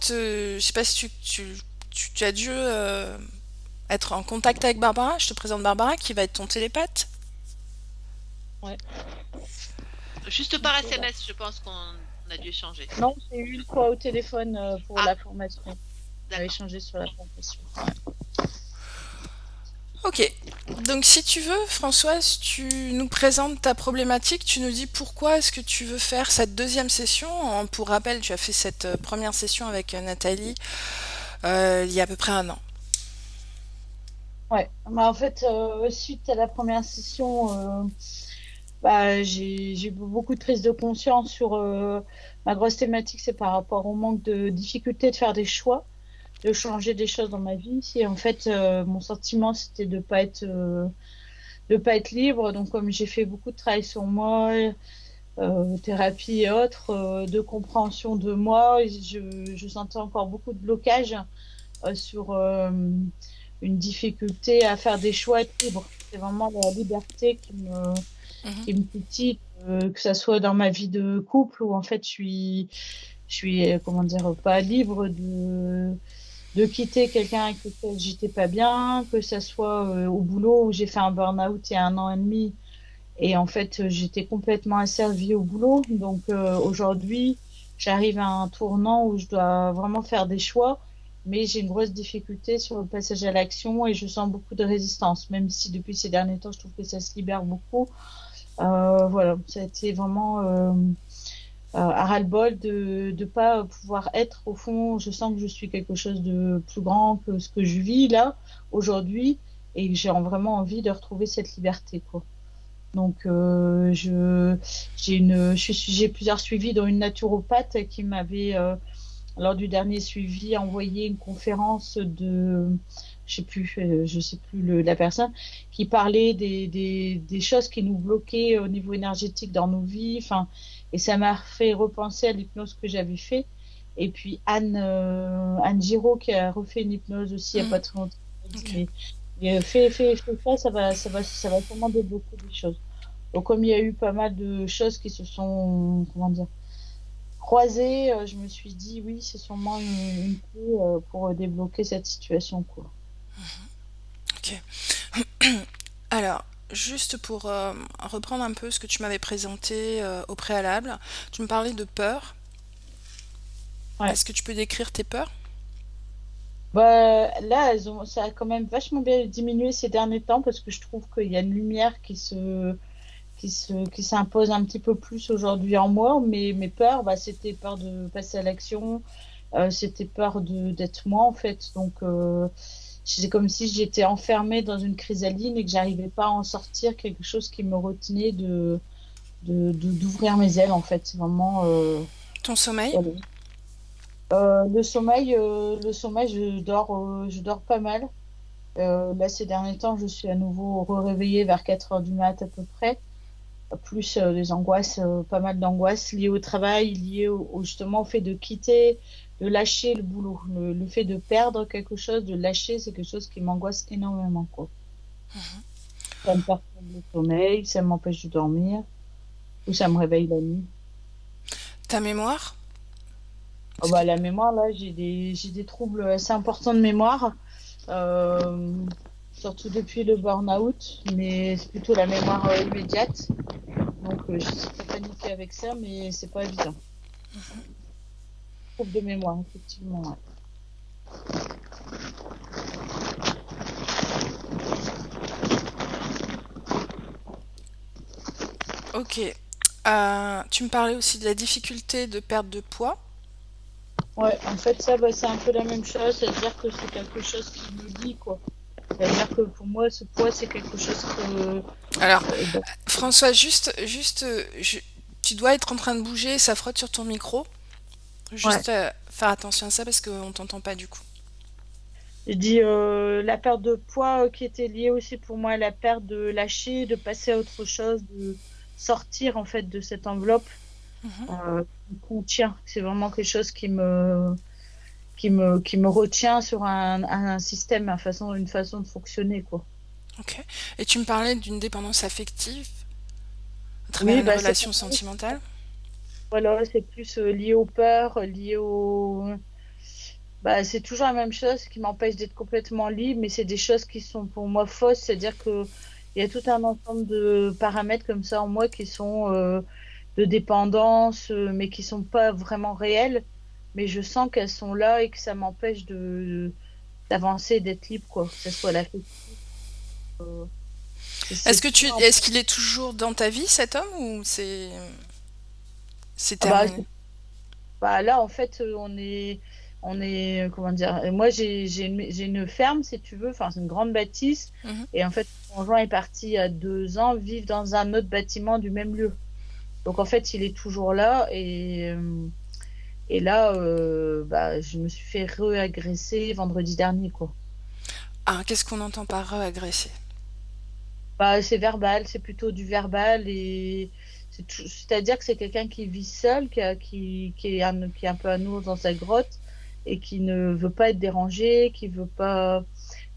je sais pas si tu as dû être en contact avec Barbara. Je te présente Barbara qui va être ton télépathe. Ouais. Juste Donc, par voilà. SMS, je pense qu'on a dû échanger. Non, j'ai eu une fois au téléphone pour Ah, la formation. On a d'accord. échangé sur la formation. Ouais. Ok. Donc si tu veux, Françoise, tu nous présentes ta problématique, tu nous dis pourquoi est-ce que tu veux faire cette deuxième session. Pour rappel, tu as fait cette première session avec Nathalie il y a à peu près un an. Ouais. Bah, en fait, suite à la première session, j'ai eu beaucoup de prise de conscience sur ma grosse thématique, c'est par rapport au manque de difficulté de faire des choix, de changer des choses dans ma vie. Et en fait, mon sentiment, c'était de pas être libre. Donc, comme j'ai fait beaucoup de travail sur moi, thérapie et autres, de compréhension de moi, je sentais encore beaucoup de blocage sur une difficulté à faire des choix, être libre. C'est vraiment la liberté Mhm, qui me titille, que ça soit dans ma vie de couple où en fait je suis comment dire, pas libre de quitter quelqu'un avec lequel j'étais pas bien, que ça soit au boulot où j'ai fait un burn-out il y a un an et demi et en fait j'étais complètement asservie au boulot. Donc aujourd'hui, j'arrive à un tournant où je dois vraiment faire des choix, mais j'ai une grosse difficulté sur le passage à l'action et je sens beaucoup de résistance, même si depuis ces derniers temps, je trouve que ça se libère beaucoup. Voilà, ça a été vraiment à ras-le-bol de pas pouvoir être. Au fond, je sens que je suis quelque chose de plus grand que ce que je vis là aujourd'hui et que vraiment envie de retrouver cette liberté, quoi. Donc, j'ai plusieurs suivis, dont une naturopathe qui m'avait, lors du dernier suivi, envoyé une conférence je sais plus la personne, qui parlait des choses qui nous bloquaient au niveau énergétique dans nos vies. Enfin, et ça m'a fait repenser à l'hypnose que j'avais fait. Et puis Anne Giraud qui a refait une hypnose aussi il n'y a mhm, pas très longtemps, elle dit, ok. mais fais ça, ça va sûrement débloquer des choses. Donc, comme il y a eu pas mal de choses qui se sont, comment dire, croisées, je me suis dit, oui, c'est sûrement une clé pour débloquer cette situation, quoi. Ok. Alors, juste pour reprendre un peu ce que tu m'avais présenté au préalable, tu me parlais de peur. Ouais. Est-ce que tu peux décrire tes peurs? Bah, là, ça a quand même vachement bien diminué ces derniers temps parce que je trouve qu'il y a une lumière qui s'impose un petit peu plus aujourd'hui en moi. Mais mes peurs, bah, c'était peur de passer à l'action, c'était peur d'être moi, en fait. Donc, c'est comme si j'étais enfermée dans une chrysalide et que j'arrivais pas à en sortir, quelque chose qui me retenait d'ouvrir mes ailes, en fait. C'est vraiment, Ton sommeil? voilà. Le sommeil, je dors pas mal. Là, ces derniers temps, je suis à nouveau réveillée vers 4 heures du mat à peu près. Plus des angoisses, pas mal d'angoisses liées au travail, liées justement au fait de quitter, de lâcher le boulot. Le fait de perdre quelque chose, de lâcher, c'est quelque chose qui m'angoisse énormément, quoi. Ça me perturbe le sommeil, ça m'empêche de dormir, ou ça me réveille la nuit. Ta mémoire? Oh Est-ce que... bah, la mémoire, là, j'ai des troubles assez importants de mémoire, euh, surtout depuis le burn-out, mais c'est plutôt la mémoire immédiate. Donc, je suis pas paniquée avec ça, mais c'est pas évident. Trouble de mémoire, effectivement. Ouais. Ok. Tu me parlais aussi de la difficulté de perte de poids. Ouais, en fait, ça, bah, c'est un peu la même chose, c'est-à-dire que c'est quelque chose qui me lie, quoi. C'est-à-dire que pour moi, ce poids, c'est quelque chose que. Alors, Bah, François, tu dois être en train de bouger, ça frotte sur ton micro. ouais, Juste faire attention à ça parce qu'on t'entend pas du coup. je dis la perte de poids qui était liée aussi pour moi à la perte de lâcher, de passer à autre chose, de sortir en fait de cette enveloppe qui me contient. C'est vraiment quelque chose qui me retient sur un système, une façon de fonctionner, quoi. Ok. Et tu me parlais d'une dépendance affective à travers Oui, une bah c'est relation pareil. sentimentale. Voilà, c'est plus lié aux peurs, lié au... Bah, c'est toujours la même chose qui m'empêche d'être complètement libre, mais c'est des choses qui sont pour moi fausses, c'est-à-dire que il y a tout un ensemble de paramètres comme ça en moi qui sont de dépendance, mais qui sont pas vraiment réelles, mais je sens qu'elles sont là et que ça m'empêche de d'avancer, d'être libre, quoi, que ce soit la fête. C'est toujours Est-ce qu'il est toujours dans ta vie, cet homme, ou c'est ah bah, terminé? bah, là, en fait, comment dire, moi, j'ai une ferme, si tu veux, enfin, c'est une grande bâtisse. Mhm. Et en fait, mon conjoint est parti il y a 2 ans vivre dans un autre bâtiment du même lieu. Donc, en fait, il est toujours là. Et là, bah, je me suis fait re-agresser vendredi dernier, quoi. Ah, qu'est-ce qu'on entend par agresser? Bah, c'est verbal, c'est plutôt du verbal. Et c'est-à-dire que c'est quelqu'un qui vit seul, qui est un peu à nous dans sa grotte et qui ne veut pas être dérangé, qui veut pas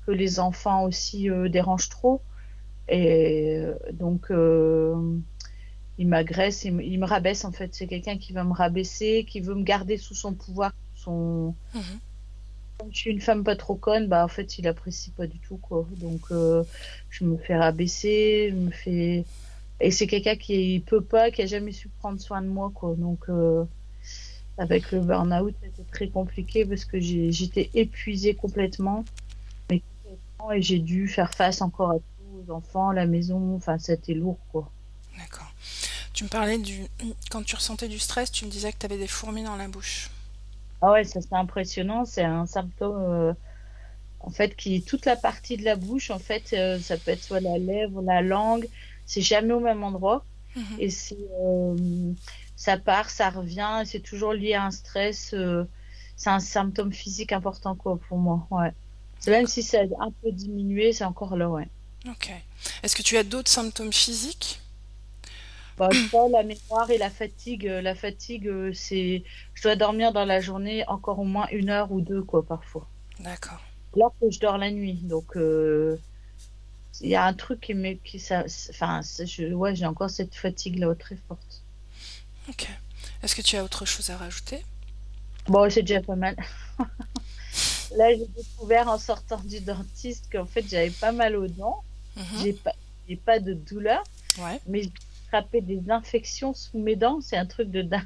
que les enfants aussi dérangent trop. Et donc, il m'agresse, il me rabaisse en fait. C'est quelqu'un qui va me rabaisser, qui veut me garder sous son pouvoir. Mhm. Comme je suis une femme pas trop conne, bah en fait, il apprécie pas du tout, quoi. Donc, je me fais rabaisser, Et c'est quelqu'un qui peut pas, qui a jamais su prendre soin de moi, quoi. Donc, avec le burn-out, c'était très compliqué parce que j'étais épuisée complètement. Mais complètement, et j'ai dû faire face encore à tout, aux enfants, la maison. Enfin, c'était lourd, quoi. D'accord. Tu me parlais quand tu ressentais du stress, tu me disais que tu avais des fourmis dans la bouche. Ah ouais, ça c'est impressionnant. C'est un symptôme, en fait, toute la partie de la bouche, en fait, ça peut être soit la lèvre, la langue. C'est jamais au même endroit. Mhm. Et ça part, ça revient. Et c'est toujours lié à un stress. C'est un symptôme physique important, quoi, pour moi. Ouais. C'est même D'accord. si ça a un peu diminué, c'est encore là, ouais. Ok. Est-ce que tu as d'autres symptômes physiques? Bah, ça, la mémoire et la fatigue. La fatigue, je dois dormir dans la journée encore au moins 1 heure ou 2, quoi, parfois. D'accord. Alors que je dors la nuit. Donc, il y a un truc enfin, ouais, j'ai encore cette fatigue-là très forte. Ok. Est-ce que tu as autre chose à rajouter? Bon, c'est déjà pas mal. Là, j'ai découvert en sortant du dentiste qu'en fait, j'avais pas mal aux dents. Mhm. J'ai pas, j'ai pas de douleur, Ouais. mais j'ai attrapé des infections sous mes dents. C'est un truc de dingue.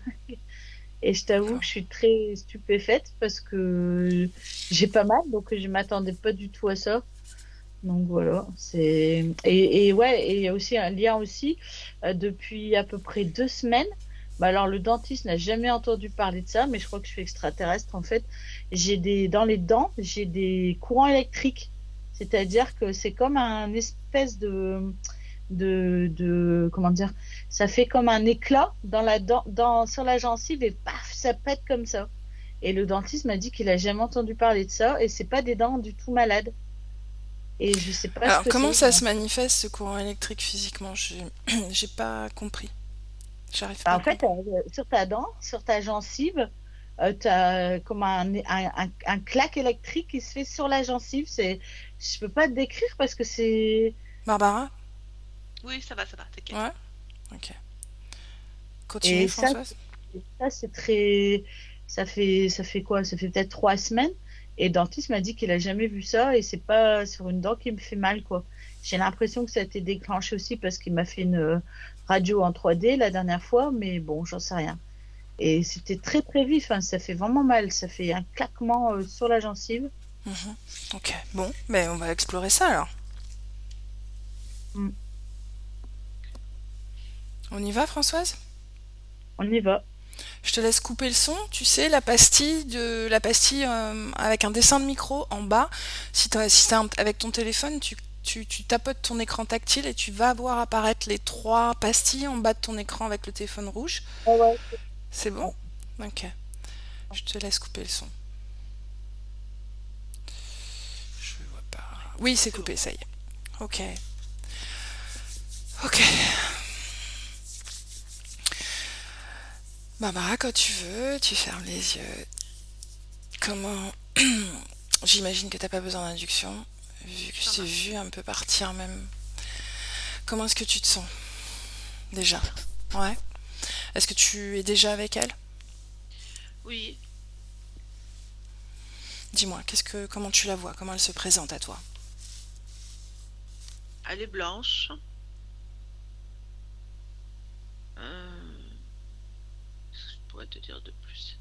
Et je t'avoue D'accord. que je suis très stupéfaite parce que j'ai pas mal, donc je m'attendais pas du tout à ça. Donc voilà, et ouais, et il y a aussi un lien aussi depuis à peu près 2 semaines. Bah alors le dentiste n'a jamais entendu parler de ça, mais je crois que je suis extraterrestre en fait. Dans les dents, j'ai des courants électriques, c'est-à-dire que c'est comme un espèce comment dire, ça fait comme un éclat dans la dent, sur la gencive et paf, ça pète comme ça. Et le dentiste m'a dit qu'il a jamais entendu parler de ça et c'est pas des dents du tout malades. Et je sais pas ce Alors, que comment c'est. ça se manifeste, ce courant électrique, physiquement? J'ai pas compris. J'arrive pas Bah, à en fait, comprendre. sur ta dent, sur ta gencive, tu as comme un claque électrique qui se fait sur la gencive. Je peux pas te décrire parce que c'est. Barbara? Oui, ça va, t'inquiète. Ouais? Ok. Continue, Et Françoise. ça c'est très. Ça fait quoi? Ça fait peut-être 3 semaines. Et le dentiste m'a dit qu'il a jamais vu ça et c'est pas sur une dent qui me fait mal, quoi. J'ai l'impression que ça a été déclenché aussi parce qu'il m'a fait une radio en 3D la dernière fois, mais bon, j'en sais rien. Et c'était très très vif, hein, ça fait vraiment mal, ça fait un claquement sur la gencive. Mhm. Ok. Bon, ben on va explorer ça alors. Mm. On y va, Françoise? On y va. Je te laisse couper le son. Tu sais, la pastille avec un dessin de micro en bas. Avec ton téléphone, tu tapotes ton écran tactile et tu vas voir apparaître les trois pastilles en bas de ton écran avec le téléphone rouge. Ah ouais, C'est bon? ouais. Ok. Je te laisse couper le son. Je vois pas. Oui, c'est C'est bon. coupé, ça y est. Ok. Ok. Barbara, quand tu veux, tu fermes les yeux. Comment... J'imagine que t'as pas besoin d'induction, vu que je Ça t'ai marche. vu un peu partir même. Comment est-ce que tu te sens, déjà? Ouais. Est-ce que tu es déjà avec elle? Oui, Dis-moi, comment tu la vois? Comment elle se présente à toi? Elle est blanche. Euh, je pourrais te dire de plus.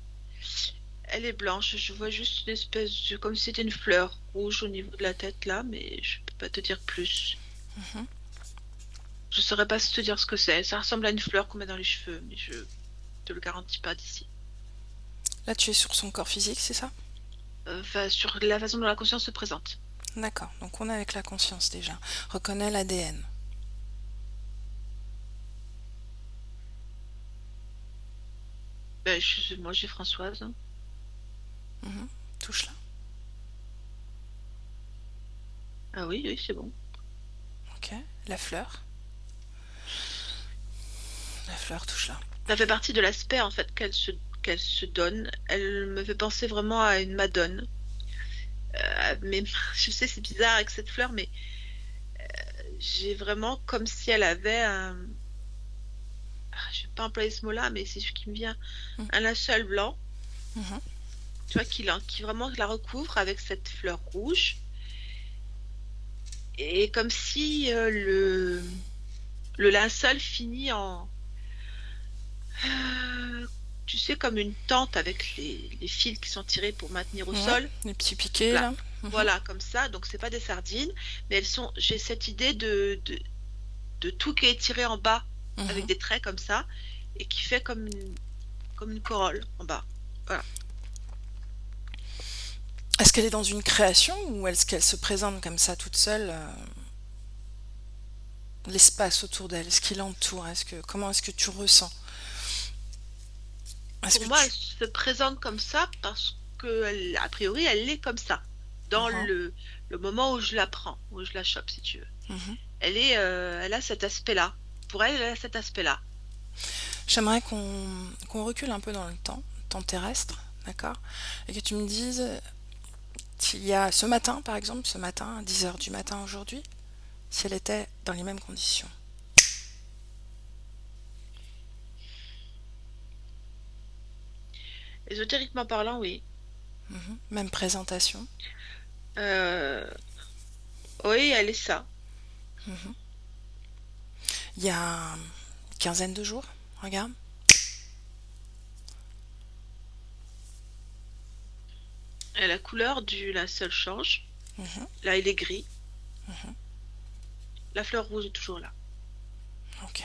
Elle est blanche. Je vois juste une espèce de, comme si c'était une fleur rouge au niveau de la tête là, mais je peux pas te dire plus. Mhm. Je saurais pas te dire ce que c'est. Ça ressemble à une fleur qu'on met dans les cheveux, mais je te le garantis pas d'ici. Là, tu es sur son corps physique, c'est ça? Enfin, sur la façon dont la conscience se présente. D'accord, donc on est avec la conscience déjà. Reconnais l'ADN. Ben, moi, j'ai Françoise. Hein. Mhm. Touche-la. Ah oui, oui, c'est bon. Ok. La fleur. La fleur, touche-la. Ça fait partie de l'aspect en fait qu'elle se donne. Elle me fait penser vraiment à une madone. Mais je sais, c'est bizarre avec cette fleur, mais j'ai vraiment comme si elle avait un. Je vais pas employer ce mot-là, mais c'est ce qui me vient. Mhm. Un linceul blanc, Mhm. tu vois, qui vraiment la recouvre avec cette fleur rouge. Et comme si le linceul finit en. euh, Tu sais, comme une tente avec les fils qui sont tirés pour maintenir au Ouais, sol. les petits piquets Voilà. là. Mhm. Voilà, comme ça. Donc, c'est pas des sardines, mais elles sont. J'ai cette idée de tout qui est tiré en bas avec Mhm. des traits comme ça et qui fait comme une corolle en bas. Voilà. Est-ce qu'elle est dans une création ou est-ce qu'elle se présente comme ça toute seule, l'espace autour d'elle, ce qui l'entoure, comment est-ce que tu ressens? Est-ce Pour que moi, elle tu... se présente comme ça parce que, a priori, elle est comme ça dans Mhm. le moment où je la prends, où je la chope, si tu veux. Mhm. Elle a cet aspect-là. Pour elle, elle a cet aspect-là. J'aimerais qu'on recule un peu dans le temps terrestre, d'accord? Et que tu me dises, il y a ce matin, par exemple, ce matin, à 10 heures du matin aujourd'hui, si elle était dans les mêmes conditions. Ésotériquement parlant, oui. Mhm. Même présentation. Euh, oui, elle est ça. Mhm. Il y a une quinzaine de jours, regarde. Et la couleur du linceul change. Mhm. Là, il est gris. Mhm. La fleur rouge est toujours là. Ok.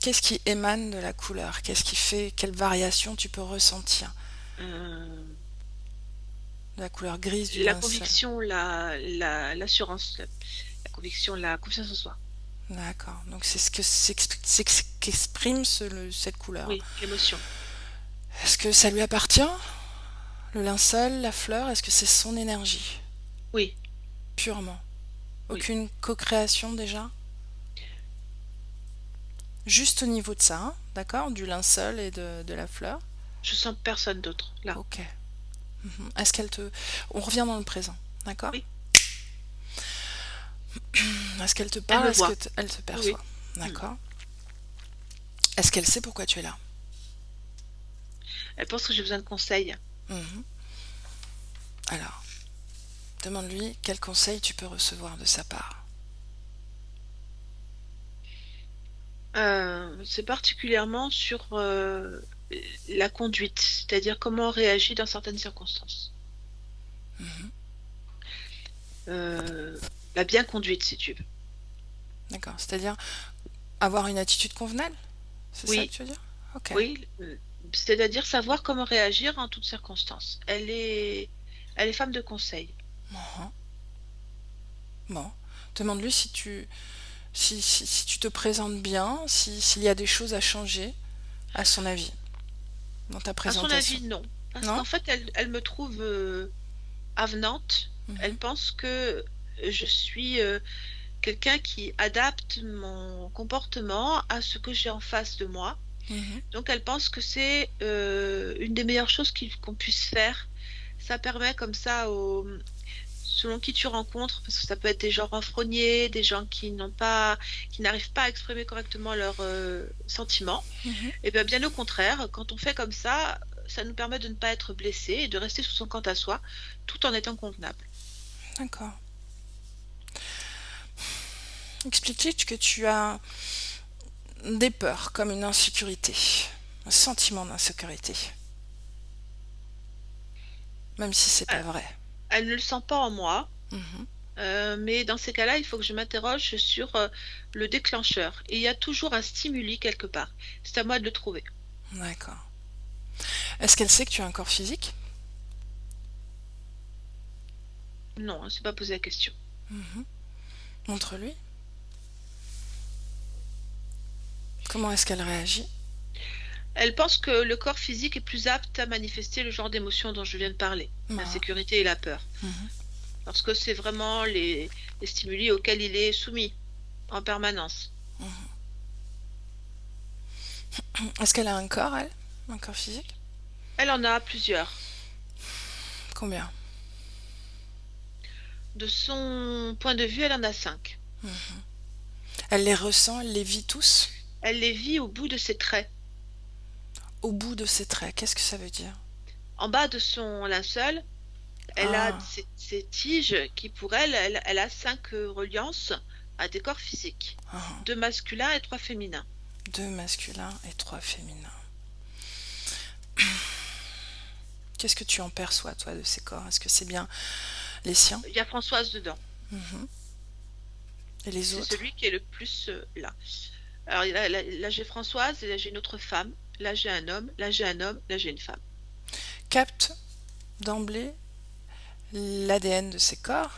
Qu'est-ce qui émane de la couleur? Qu'est-ce qui fait, quelle variation tu peux ressentir Euh, de la couleur grise du la linceul? conviction, l'assurance, la conviction, la confiance en soi. D'accord. Donc c'est ce que qu'exprime cette couleur. Oui, l'émotion. Est-ce que ça lui appartient? Le linceul, la fleur, est-ce que c'est son énergie? Oui, Purement. oui. Aucune co-création déjà? Juste au niveau de ça, hein, d'accord? Du linceul et de la fleur. Je sens personne d'autre là. Ok. Mhm. Est-ce qu'elle te... On revient dans le présent, d'accord? Oui, Est-ce qu'elle te elle parle? me Est-ce que voit. elle te Oui, oui. perçoit? Hmm. D'accord. Est-ce qu'elle sait pourquoi tu es là? Elle pense que j'ai besoin de conseils. Mhm. Alors, demande-lui quel conseil tu peux recevoir de sa part. C'est particulièrement sur la conduite, c'est-à-dire comment on réagit dans certaines circonstances. Mhm. Euh, la bien conduite, si tu veux. D'accord. C'est-à-dire avoir une attitude convenable? C'est ça que Oui, tu veux dire? Ok. oui. C'est-à-dire savoir comment réagir en toutes circonstances. Elle est femme de conseil. Mhm. Bon. Demande-lui si tu te présentes bien, s'il y a des choses à changer, à son avis, dans ta À son présentation. avis, non. Parce Non? qu'en fait, elle me trouve avenante. Elle Mhm. pense que je suis quelqu'un qui adapte mon comportement à ce que j'ai en face de moi. Mhm. Donc, elle pense que c'est une des meilleures choses qu'on puisse faire. Ça permet comme ça, selon qui tu rencontres, parce que ça peut être des gens renfrognés, des gens qui n'arrivent pas à exprimer correctement leurs sentiments. Mhm. Et bien, bien au contraire, quand on fait comme ça, ça nous permet de ne pas être blessé et de rester sous son quant à soi, tout en étant convenable. D'accord. Explique-lui que tu as des peurs comme une insécurité, un sentiment d'insécurité, même si c'est pas Euh, vrai. Elle ne le sent pas en moi, Mhm. mais dans ces cas-là, il faut que je m'interroge sur le déclencheur. Et il y a toujours un stimuli quelque part. C'est à moi de le trouver. D'accord. Est-ce qu'elle sait que tu as un corps physique? Non, on ne s'est pas posé la question. Mhm. Montre-lui. Comment est-ce qu'elle réagit? Elle pense que le corps physique est plus apte à manifester le genre d'émotions dont je viens de parler, Bah, l'insécurité et la peur. mhm. Parce que c'est vraiment les stimuli auxquels il est soumis en permanence. Est-ce qu'elle a un corps, elle? Un corps physique? Elle en a plusieurs. Combien? De son point de vue, elle en a 5. Elle les ressent, elle les vit tous? Elle les vit au bout de ses traits. Au bout de ses traits, qu'est-ce que ça veut dire? En bas de son linceul, elle a Ah, ces tiges qui, pour elle, elle a 5 reliances à des corps physiques. ah. 2 masculins et 3 féminins. 2 masculins et 3 féminins. Qu'est-ce que tu en perçois, toi, de ces corps? Est-ce que c'est bien les siens? Il y a Françoise dedans. Mhm. Et les C'est autres? celui qui est le plus là. Alors là, j'ai Françoise, et là j'ai une autre femme, là j'ai un homme, là j'ai un homme, là j'ai une femme. Capte d'emblée l'ADN de ces corps,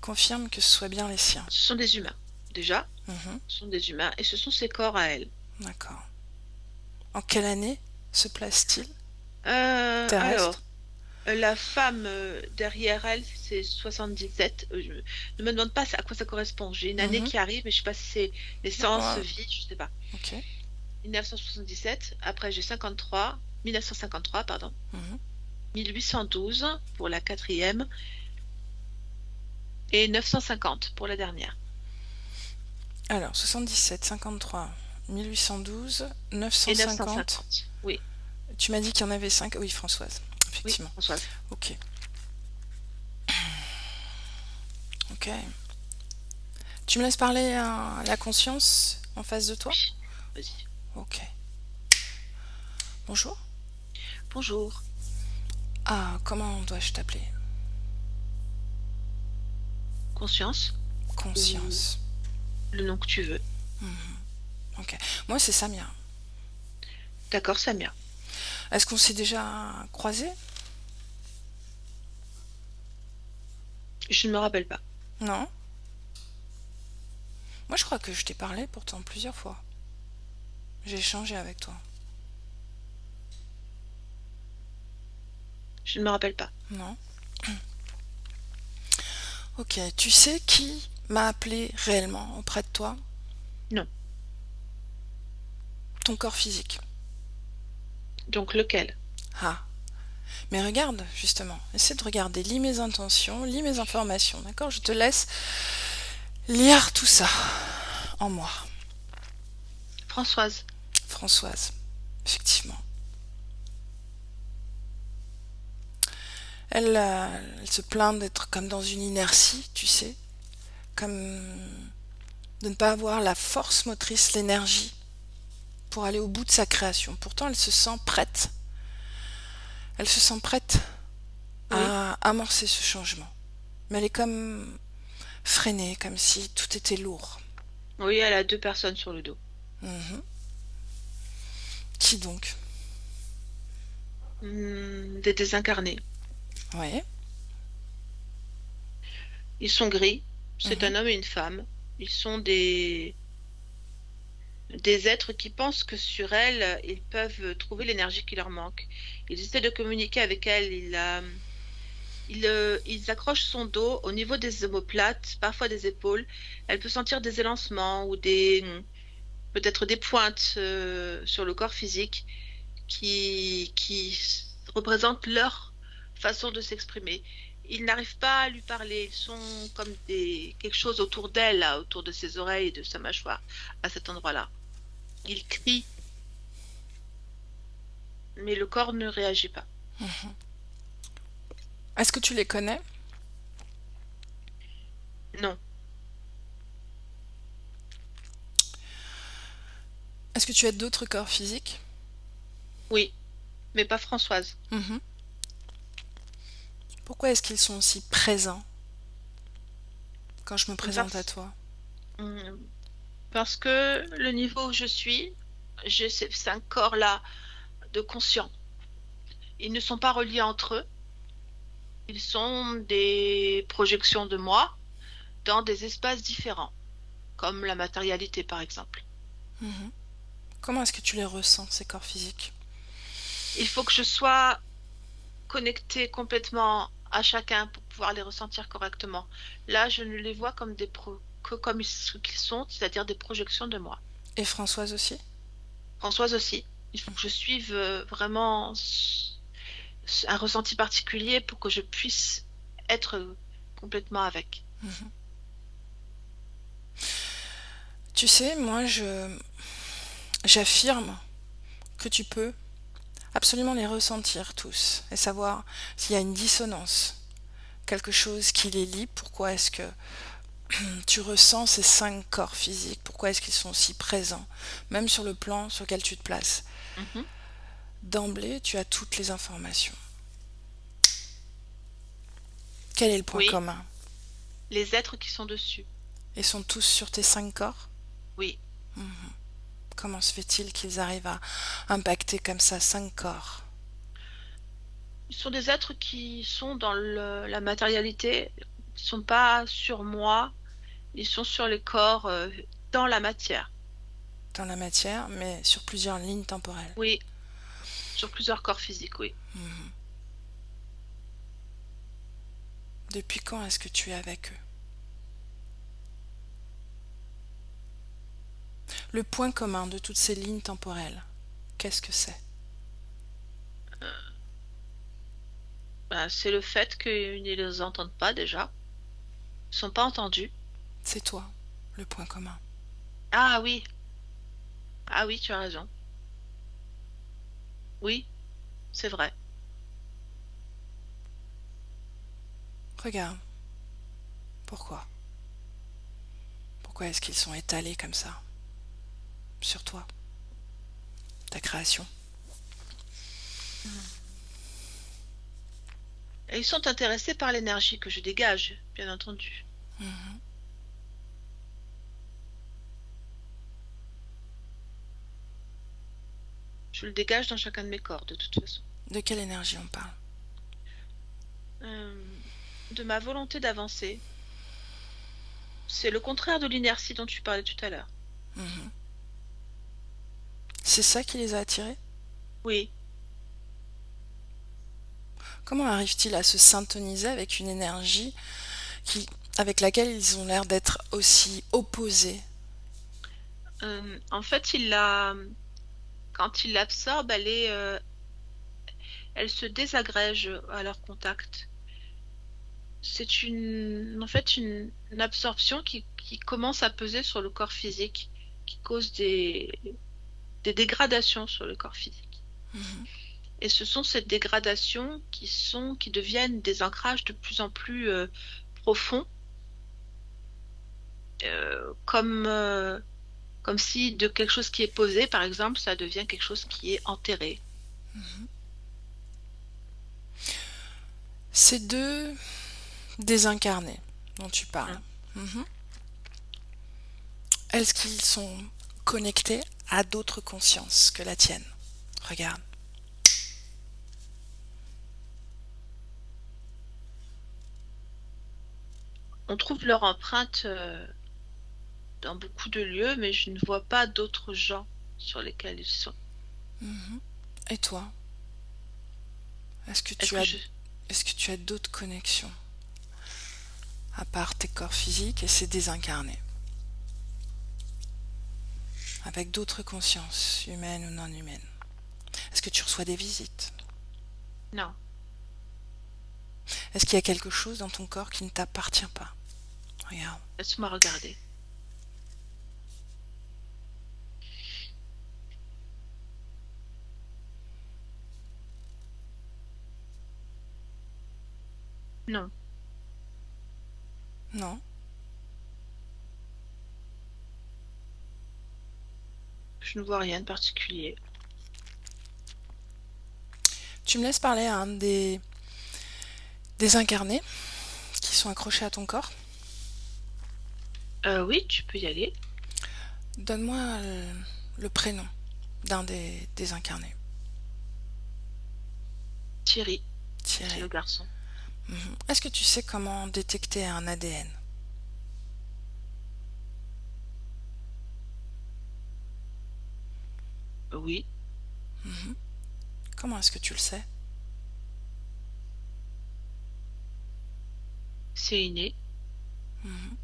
confirme que ce soit bien les siens. Ce sont des humains, déjà, Mhm. ce sont des humains, et ce sont ses corps à elle. D'accord. En quelle année se place-t-il? Alors, Terrestre? la femme derrière elle, c'est 77. Ne me demande pas à quoi ça correspond. J'ai une année Mhm. qui arrive, mais je sais pas si c'est naissance, Ouais, vie, je sais pas. ok. 1977, après j'ai 53, 1953, pardon. Mhm. 1812 pour la quatrième et 950 pour la dernière. Alors, 77, 53, 1812, Et 950. 950, oui, Tu m'as dit qu'il y en avait 5. Oui, Françoise, oui, effectivement. Françoise. Ok. Ok. Tu me laisses parler à la conscience en face de toi? Oui, vas-y. Ok. Bonjour. Bonjour. Ah, comment dois-je t'appeler? Conscience ou Conscience. le nom que tu veux. Ok. Moi, c'est Samia. D'accord, Samia. Est-ce qu'on s'est déjà croisés? Je ne me rappelle pas. Non? Moi, je crois que je t'ai parlé pourtant plusieurs fois. J'ai échangé avec toi. Je ne me rappelle pas. Non? Ok. Tu sais qui m'a appelé réellement auprès de toi? Non. Ton corps physique. Donc lequel? Ah. Mais regarde, justement. Essaie de regarder. Lis mes intentions, lis mes informations. D'accord? Je te laisse lire tout ça en moi. Françoise. Françoise. Effectivement. Elle se plaint d'être comme dans une inertie, tu sais, comme de ne pas avoir la force motrice, l'énergie pour aller au bout de sa création. Pourtant, elle se sent prête. Elle se sent prête Oui. à amorcer ce changement. Mais elle est comme freinée, comme si tout était lourd. Oui, elle a 2 personnes sur le dos. Mhm. Qui donc? Des désincarnés. Ouais. Ils sont gris. C'est Mhm. un homme et une femme. Ils sont des êtres qui pensent que sur elle, ils peuvent trouver l'énergie qui leur manque. Ils essaient de communiquer avec elle. Ils accrochent son dos au niveau des omoplates, parfois des épaules. Elle peut sentir des élancements ou peut-être des pointes sur le corps physique qui représentent leur façon de s'exprimer. Ils n'arrivent pas à lui parler. Ils sont comme quelque chose autour d'elle, là, autour de ses oreilles et de sa mâchoire, à cet endroit-là. Ils crient. mais le corps ne réagit pas. Est-ce que tu les connais? Non, Est-ce que tu as d'autres corps physiques? oui, mais pas Françoise. Mhm. Pourquoi est-ce qu'ils sont aussi présents quand je me présente à Parce, toi? hum, parce que le niveau où je suis, j'ai ces cinq corps-là de conscient. Ils ne sont pas reliés entre eux. Ils sont des projections de moi dans des espaces différents, comme la matérialité par exemple. Mhm. Comment est-ce que tu les ressens, ces corps physiques? Il faut que je sois connectée complètement à chacun pour pouvoir les ressentir correctement. Là, je ne les vois comme que comme ce qu'ils sont, c'est-à-dire des projections de moi. Et Françoise aussi? Françoise aussi. Il faut que je suive vraiment un ressenti particulier pour que je puisse être complètement avec. Mhm. Tu sais, j'affirme que tu peux absolument les ressentir tous et savoir s'il y a une dissonance, quelque chose qui les lie, pourquoi est-ce que tu ressens ces 5 corps physiques, pourquoi est-ce qu'ils sont si présents, même sur le plan sur lequel tu te places. Mhm. D'emblée, tu as toutes les informations. Quel est le point Oui, commun? les êtres qui sont dessus. Ils sont tous sur tes 5 corps? Oui. Comment se fait-il qu'ils arrivent à impacter comme ça 5 corps? Ils sont des êtres qui sont dans la matérialité. Ils sont pas sur moi. Ils sont sur les corps, dans la matière. Dans la matière, mais sur plusieurs lignes temporelles. Oui, sur plusieurs corps physiques, oui. Depuis quand est-ce que tu es avec eux? Le point commun de toutes ces lignes temporelles, qu'est-ce que c'est? Bah, c'est le fait qu'ils ne les entendent pas déjà. Ils sont pas entendus. C'est toi, le point commun. Ah oui, ah oui, tu as raison. Oui, c'est vrai. Regarde, pourquoi? Pourquoi est-ce qu'ils sont étalés comme ça, sur toi, ta création? Et ils sont intéressés par l'énergie que je dégage, bien entendu. Mhm. Je le dégage dans chacun de mes corps, de toute façon. De quelle énergie on parle? Euh, de ma volonté d'avancer. C'est le contraire de l'inertie dont tu parlais tout à l'heure. Mhm. C'est ça qui les a attirés? Oui. Comment arrivent-ils à se syntoniser avec une énergie qui, avec laquelle ils ont l'air d'être aussi opposés? En fait, quand il l'absorbe, elle se désagrège à leur contact. C'est en fait, une absorption qui commence à peser sur le corps physique, qui cause des dégradations sur le corps physique. Mhm. Et ce sont ces dégradations qui deviennent des ancrages de plus en plus profonds, comme si de quelque chose qui est posé, par exemple, ça devient quelque chose qui est enterré. Ces deux désincarnés dont tu parles, Hein. mhm, est-ce qu'ils sont connectés à d'autres consciences que la tienne? Regarde. On trouve leur empreinte dans beaucoup de lieux, mais je ne vois pas d'autres gens sur lesquels ils sont. Mhm. Et toi, est-ce que Est-ce tu que as, je... est-ce que tu as d'autres connexions à part tes corps physiques et ces désincarnés, avec d'autres consciences, humaines ou non humaines? Est-ce que tu reçois des visites? Non. Est-ce qu'il y a quelque chose dans ton corps qui ne t'appartient pas? Regarde. Laisse-moi regarder. Non, Non. je ne vois rien de particulier. Tu me laisses parler à un des incarnés qui sont accrochés à ton corps. Oui, tu peux y aller. Donne-moi le prénom d'un des incarnés. Thierry, c'est le Thierry. garçon. Mhm. Est-ce que tu sais comment détecter un ADN? Oui, Mhm. Comment est-ce que tu le sais? c'est inné. Mhm.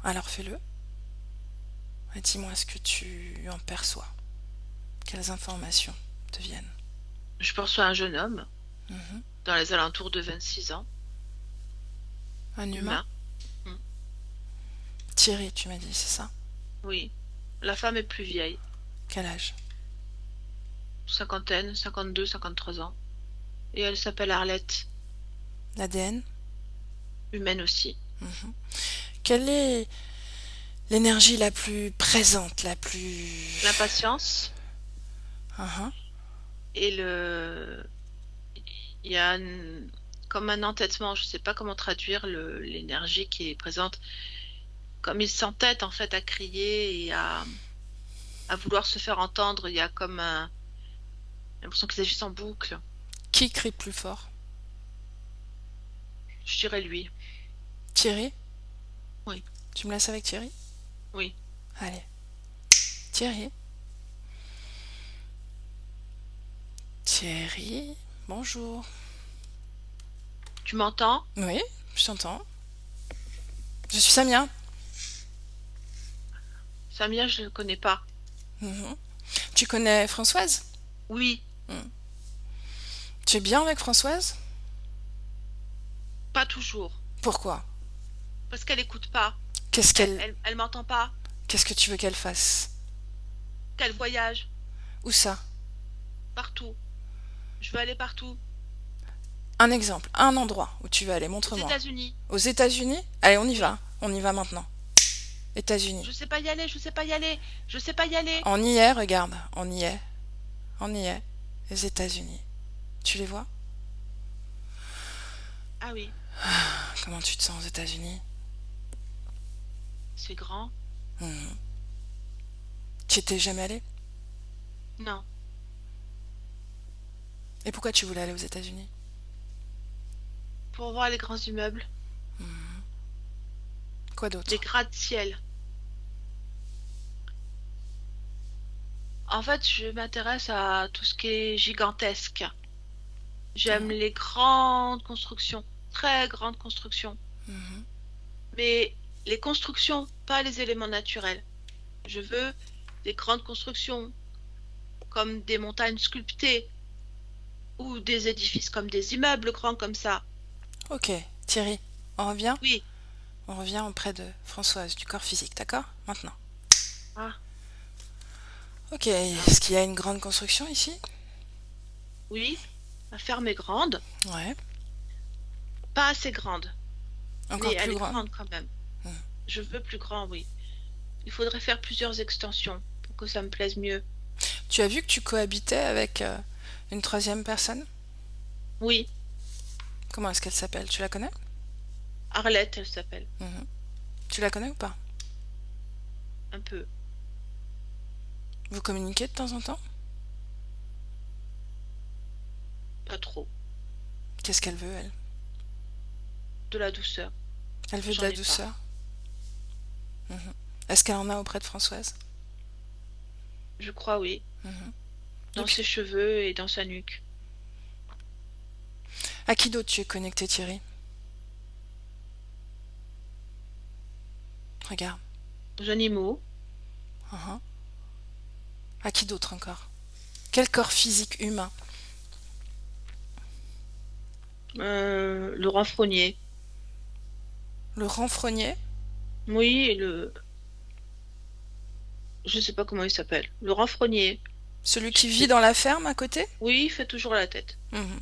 Alors fais-le. Et dis-moi ce que tu en perçois. Quelles informations te viennent? Je pense à un jeune homme, Mhm. dans les alentours de 26 ans, Un humain? humain. Hmm. Thierry, tu m'as dit, c'est ça? Oui. La femme est plus vieille, Quel âge? cinquantaine, 52, 53 ans. Et elle s'appelle Arlette, L'ADN? humaine aussi. Mhm. Quelle est l'énergie la plus présente, la plus... L'impatience Mhm. et il y a comme un entêtement, je ne sais pas comment traduire l'énergie qui est présente. Comme il s'entête en fait à crier et à vouloir se faire entendre, il y a comme l'impression qu'ils agissent en boucle. Qui crie plus fort? Je dirais lui. Thierry? Oui, Tu me laisses avec Thierry? oui. Allez. Thierry? Thierry? Bonjour. Tu m'entends? Oui, je t'entends. Je suis Samia. Samia, je ne connais pas. Mhm. Tu connais Françoise? Oui, Mhm. Tu es bien avec Françoise? pas toujours. Pourquoi? Parce qu'elle écoute pas. Qu'est-ce qu'elle... Elle m'entend pas. Qu'est-ce que tu veux qu'elle fasse? Qu'elle voyage Où ça? partout. Je veux aller partout. Un exemple, un endroit où tu veux aller, Aux montre-moi. États-Unis. Aux États-Unis? Allez, on y Oui. va. On y va maintenant. États-Unis. Je sais pas y aller, je sais pas y aller, je sais pas y aller. On y est, regarde. On y est. On y est. Les États-Unis. Tu les vois? Ah oui, Comment tu te sens aux États-Unis? c'est grand. Mhm. Tu étais jamais allé? Non. Et pourquoi tu voulais aller aux États-Unis? Pour voir les grands immeubles, Mhm. Quoi les d'autre? gratte-ciel. En fait, je m'intéresse à tout ce qui est gigantesque. J'aime Mhm. les grandes constructions, très grandes constructions. Mhm. Mais les constructions, pas les éléments naturels. Je veux des grandes constructions comme des montagnes sculptées ou des édifices comme des immeubles grands comme ça. Ok, Thierry, on revient? Oui. On revient auprès de Françoise du corps physique, d'accord? Maintenant. Ah, Ok, est-ce qu'il y a une grande construction ici? oui. La ferme est grande, Ouais. pas assez grande, mais Encore elle plus est grande? grande quand même. Hmm. Je veux plus grand, oui. Il faudrait faire plusieurs extensions pour que ça me plaise mieux. Tu as vu que tu cohabitais avec une troisième personne? Oui, Comment est-ce qu'elle s'appelle? Tu la connais? Arlette, elle s'appelle. Mhm. Tu la connais ou pas? Un peu. Vous communiquez de temps en temps? Pas trop. Qu'est-ce qu'elle veut, elle? De la douceur. Elle veut de J'en la ai pas. douceur? Mhm. Est-ce qu'elle en a auprès de Françoise? Je crois, oui. Mhm. Dans Depuis... ses cheveux et dans sa nuque. À qui d'autre tu es connecté, Thierry? Regarde. Aux animaux, Mhm. À qui d'autre encore? Quel corps physique humain? le renfrogné. Le renfrogné? Oui, et le... Je sais pas comment il s'appelle. Le renfrogné. Celui Je qui vit sais- dans la ferme à côté? Oui, il fait toujours la tête. Mhm.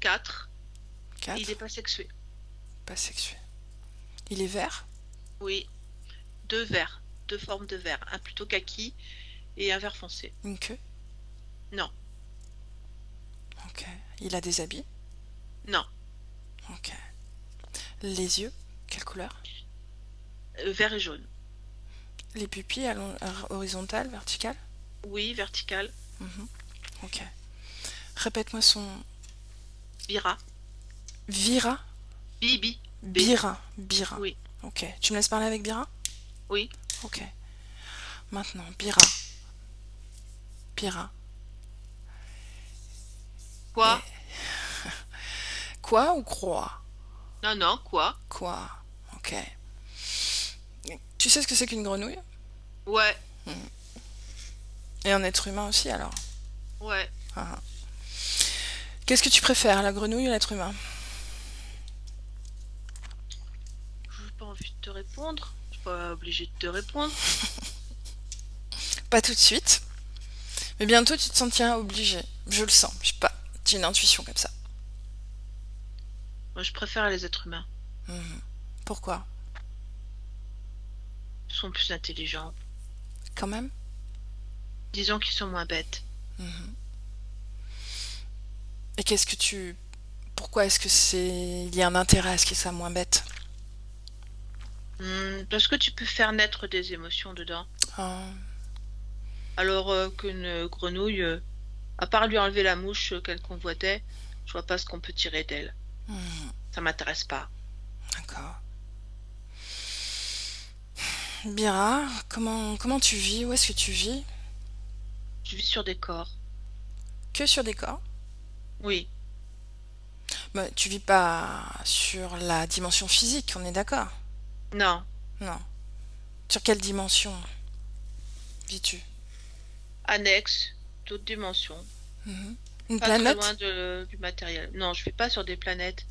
4. Il 4. n'est pas sexué. Pas sexué. Il est vert? Oui, 2 verts, 2 formes de verre, un plutôt kaki et un vert foncé. Une queue? Non, Ok. Il a des habits? non, Ok. Les yeux? Quelle couleur? vert et jaune. Les pupilles horizontales, verticales? Oui, vertical, Mhm. Ok. Répète-moi son... bira, Vira? bibi, B, Bira. Bira. oui, Ok. Tu me laisses parler avec Bira? oui. Ok. Maintenant, Bira. Bira. Quoi? Et... Quoi ou croix? Non, non, quoi? Quoi? Ok. Tu sais ce que c'est qu'une grenouille? Ouais, Et un être humain aussi, alors? ouais. Ah. Qu'est-ce que tu préfères, la grenouille ou l'être humain? J'ai pas envie de te répondre. Je suis pas obligée de te répondre. Pas tout de suite. Mais bientôt, tu te sentiras obligé. Je le sens. Je sais pas. J'ai une intuition comme ça. Moi, je préfère les êtres humains. Mhm. Pourquoi? Ils sont plus intelligents. Quand même? Disons qu'ils sont moins bêtes. Mhm. Et qu'est-ce que tu... Pourquoi est-ce que c'est... Il y a un intérêt à ce qu'ils soient moins bêtes? Parce que tu peux faire naître des émotions dedans. Ah. Alors qu'une grenouille, à part lui enlever la mouche qu'elle convoitait, je vois pas ce qu'on peut tirer d'elle. Mhm. Ça m'intéresse pas. D'accord. Bira, comment tu vis? Où est-ce que tu vis? Je vis sur des corps. Que sur des corps? Oui. Bah, tu vis pas sur la dimension physique, on est d'accord? Non. Non. Sur quelle dimension vis-tu? Annexe, d'autres dimensions. Mhm. Une Pas très loin planète? du matériel. Non, je vis pas sur des planètes.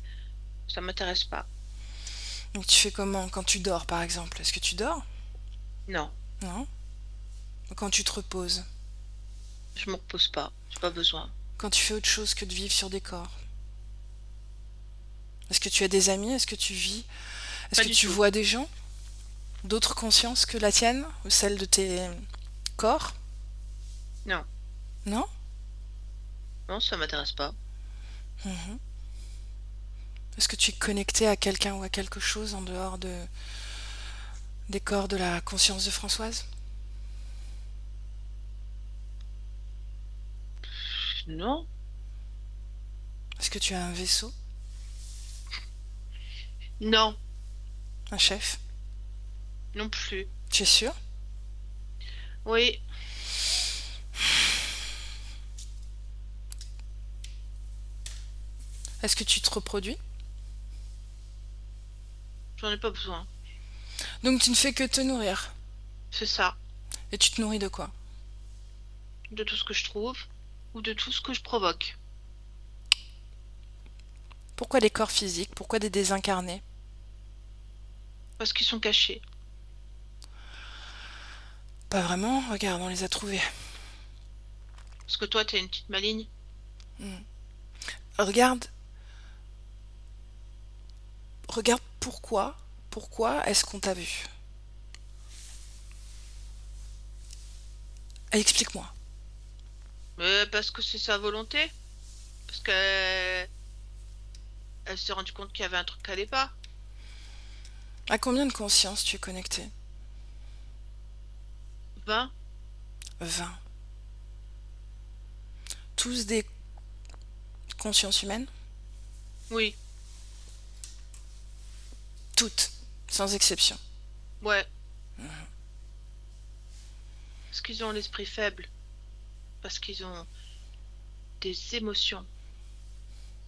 Ça m'intéresse pas. Donc tu fais comment quand tu dors, par exemple? Est-ce que tu dors? Non, Non. Quand tu te reposes? je me repose pas. J'ai pas besoin. Quand tu fais autre chose que de vivre sur des corps? Est-ce que tu as des amis? Est-ce que tu vis? Est-ce Pas que du tu tout. vois des gens? D'autres consciences que la tienne? Ou celle de tes corps? Non. Non? Non, ça m'intéresse pas. Mhm. Est-ce que tu es connecté à quelqu'un ou à quelque chose en dehors des corps de la conscience de Françoise? Non, Est-ce que tu as un vaisseau? non, Un chef? non plus. Tu es sûr? Oui, Est-ce que tu te reproduis? j'en ai pas besoin. Donc tu ne fais que te nourrir. C'est ça. Et tu te nourris de quoi? De tout ce que je trouve ou de tout ce que je provoque. Pourquoi des corps physiques? Pourquoi des désincarnés? Parce qu'ils sont cachés. Pas vraiment, regarde, on les a trouvés. Parce que toi, t'es une petite maligne. Regarde, regarde pourquoi est-ce qu'on t'a vu? Explique-moi. Mais parce que c'est sa volonté. Parce qu'elle elle s'est rendue compte qu'il y avait un truc qui allait pas. À combien de consciences tu es connecté? 20. 20. Tous des consciences humaines? Oui. Toutes, sans exception. Ouais. Parce qu'ils ont l'esprit faible. Parce qu'ils ont des émotions.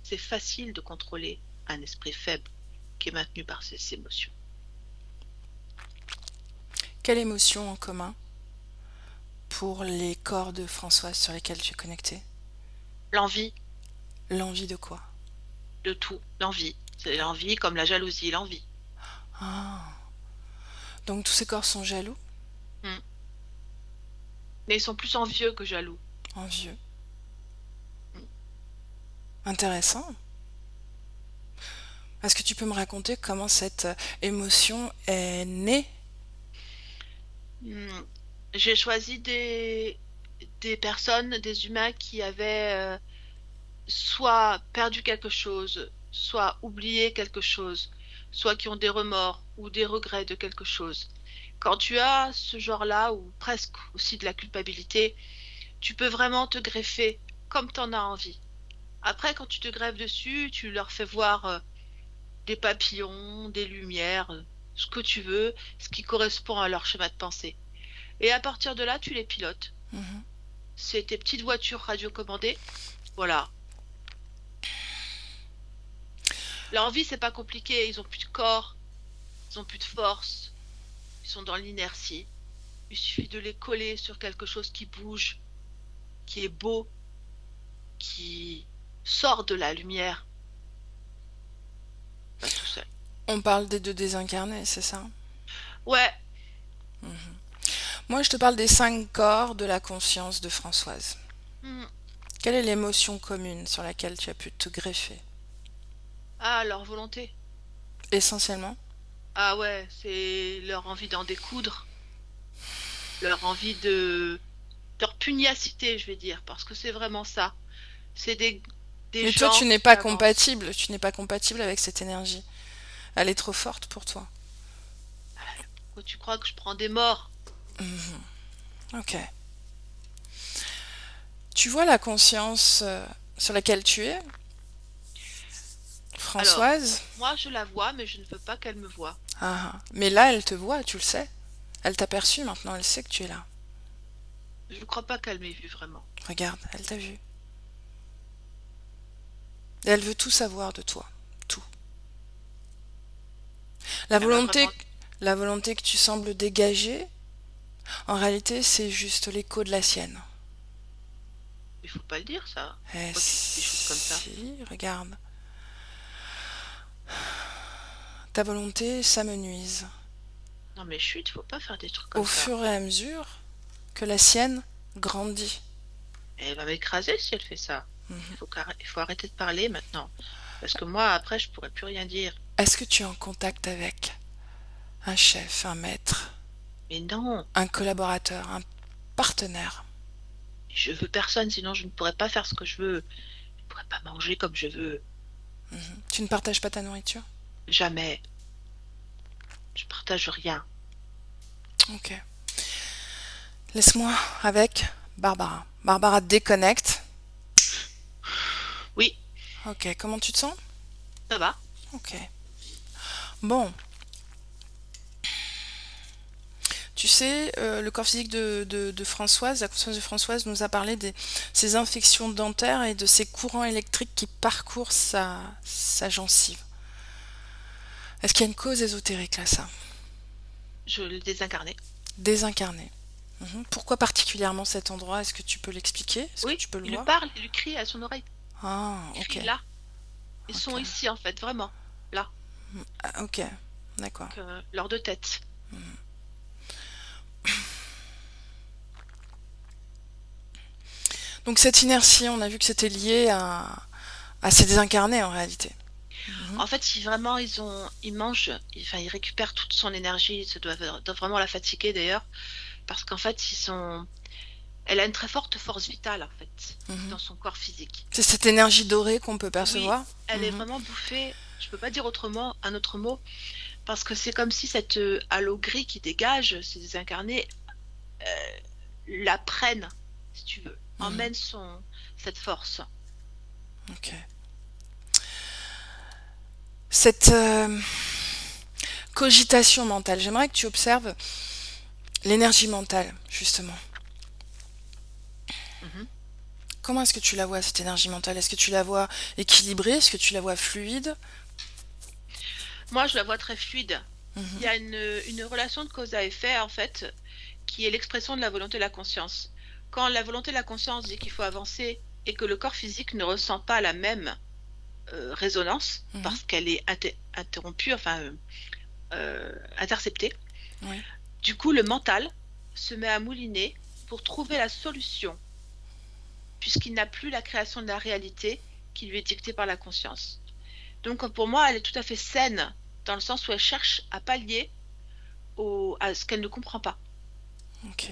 C'est facile de contrôler un esprit faible qui est maintenu par ses émotions. Quelle émotion en commun pour les corps de Françoise sur lesquels tu es connecté? L'envie L'envie de quoi? de tout. L'envie. C'est l'envie comme la jalousie, l'envie. Ah. Donc tous ces corps sont jaloux? Hmm. Mais ils sont plus envieux que jaloux. Envieux? Intéressant. Est-ce que tu peux me raconter comment cette émotion est née? Hmm. J'ai choisi des personnes, des humains qui avaient soit perdu quelque chose, soit oublié quelque chose, soit qui ont des remords ou des regrets de quelque chose. Quand tu as ce genre-là, ou presque aussi de la culpabilité, tu peux vraiment te greffer comme tu en as envie. Après, quand tu te greffes dessus, tu leur fais voir des papillons, des lumières, ce que tu veux, ce qui correspond à leur schéma de pensée. Et à partir de là, tu les pilotes. Mhm. C'est tes petites voitures radiocommandées. Voilà. Leur vie, c'est pas compliqué. Ils ont plus de corps, ils ont plus de force, ils sont dans l'inertie. Il suffit de les coller sur quelque chose qui bouge, qui est beau, qui sort de la lumière. Pas tout seul. On parle des deux désincarnés, c'est ça? Ouais, Mhm. Moi, je te parle des 5 corps de la conscience de Françoise. hmm. Quelle est l'émotion commune sur laquelle tu as pu te greffer? Ah, leur volonté. Essentiellement? Ah ouais, c'est leur envie d'en découdre, leur envie leur pugnacité, je vais dire, parce que c'est vraiment ça. C'est des Mais toi, gens qui avancent. tu n'es pas compatible avec cette énergie. Elle est trop forte pour toi. Pourquoi tu crois que je prends des morts? Mhm. Ok. Tu vois la conscience sur laquelle tu es, Alors, Françoise? moi je la vois, mais je ne veux pas qu'elle me voie. Ah, ah. Mais là, elle te voit, tu le sais. Elle t'a perçu maintenant, elle sait que tu es là. Je ne crois pas qu'elle m'ait vu vraiment. Regarde, elle t'a vu. Et elle veut tout savoir de toi. Tout. La Elle m'a volonté, vraiment. la volonté que tu sembles dégager, en réalité, c'est juste l'écho de la sienne. Il faut pas le dire ça. Eh Pourquoi tu dis des choses comme ça? si, regarde. Ta volonté, ça me nuise. Non mais chut, il faut pas faire des trucs Au comme ça. fur et à mesure que la sienne grandit. Elle va m'écraser si elle fait ça. Mhm. Il faut arrêter de parler maintenant. Parce que moi, après, je pourrais plus rien dire. Est-ce que tu es en contact avec un chef, un maître, Mais non, un collaborateur, un partenaire? je veux personne, sinon je ne pourrais pas faire ce que je veux. Je ne pourrais pas manger comme je veux. Mhm. Tu ne partages pas ta nourriture? Jamais. Je partage rien. Ok. Laisse-moi avec Barbara. Barbara déconnecte. Oui, Ok, comment tu te sens? ça va. Ok. Bon, tu sais, le corps physique de Françoise, la conscience de Françoise nous a parlé de ses infections dentaires et de ces courants électriques qui parcourent sa gencive. Est-ce qu'il y a une cause ésotérique à ça? Je le désincarné. Désincarné. Mhm. Pourquoi particulièrement cet endroit? Est-ce que tu peux l'expliquer? Est-ce que Oui, tu peux le il lui voir? parle, il lui crie à son oreille. Ah, Il ok. crie là. Ils Ok. sont ici en fait, vraiment. Là. Ah, ok. D'accord. Donc, leurs deux têtes. Donc cette inertie, on a vu que c'était lié à ces désincarnés en réalité. Mhm. En fait, si vraiment ils mangent, enfin, ils récupèrent toute son énergie, ça doit vraiment la fatiguer d'ailleurs, parce qu'en fait, elle a une très forte force vitale en fait Mhm. dans son corps physique. C'est cette énergie dorée qu'on peut Oui, percevoir. elle est Mhm. vraiment bouffée. Je peux pas dire autrement, un autre mot, parce que c'est comme si cette halo gris qui dégage, ces désincarnés, euh, la prennent, si tu veux, Mhm. emmène cette force. Ok. Cette cogitation mentale, j'aimerais que tu observes l'énergie mentale, justement. Mhm. Comment est-ce que tu la vois, cette énergie mentale? Est-ce que tu la vois équilibrée? Est-ce que tu la vois fluide? Moi, je la vois très fluide. Il y Mhm. a une relation de cause à effet, en fait, qui est l'expression de la volonté de la conscience. Quand la volonté de la conscience dit qu'il faut avancer et que le corps physique ne ressent pas la même résonance, Mhm. parce qu'elle est interrompue, enfin interceptée, Oui. du coup, le mental se met à mouliner pour trouver la solution, puisqu'il n'a plus la création de la réalité qui lui est dictée par la conscience. Donc pour moi, elle est tout à fait saine, dans le sens où elle cherche à pallier à ce qu'elle ne comprend pas. Ok.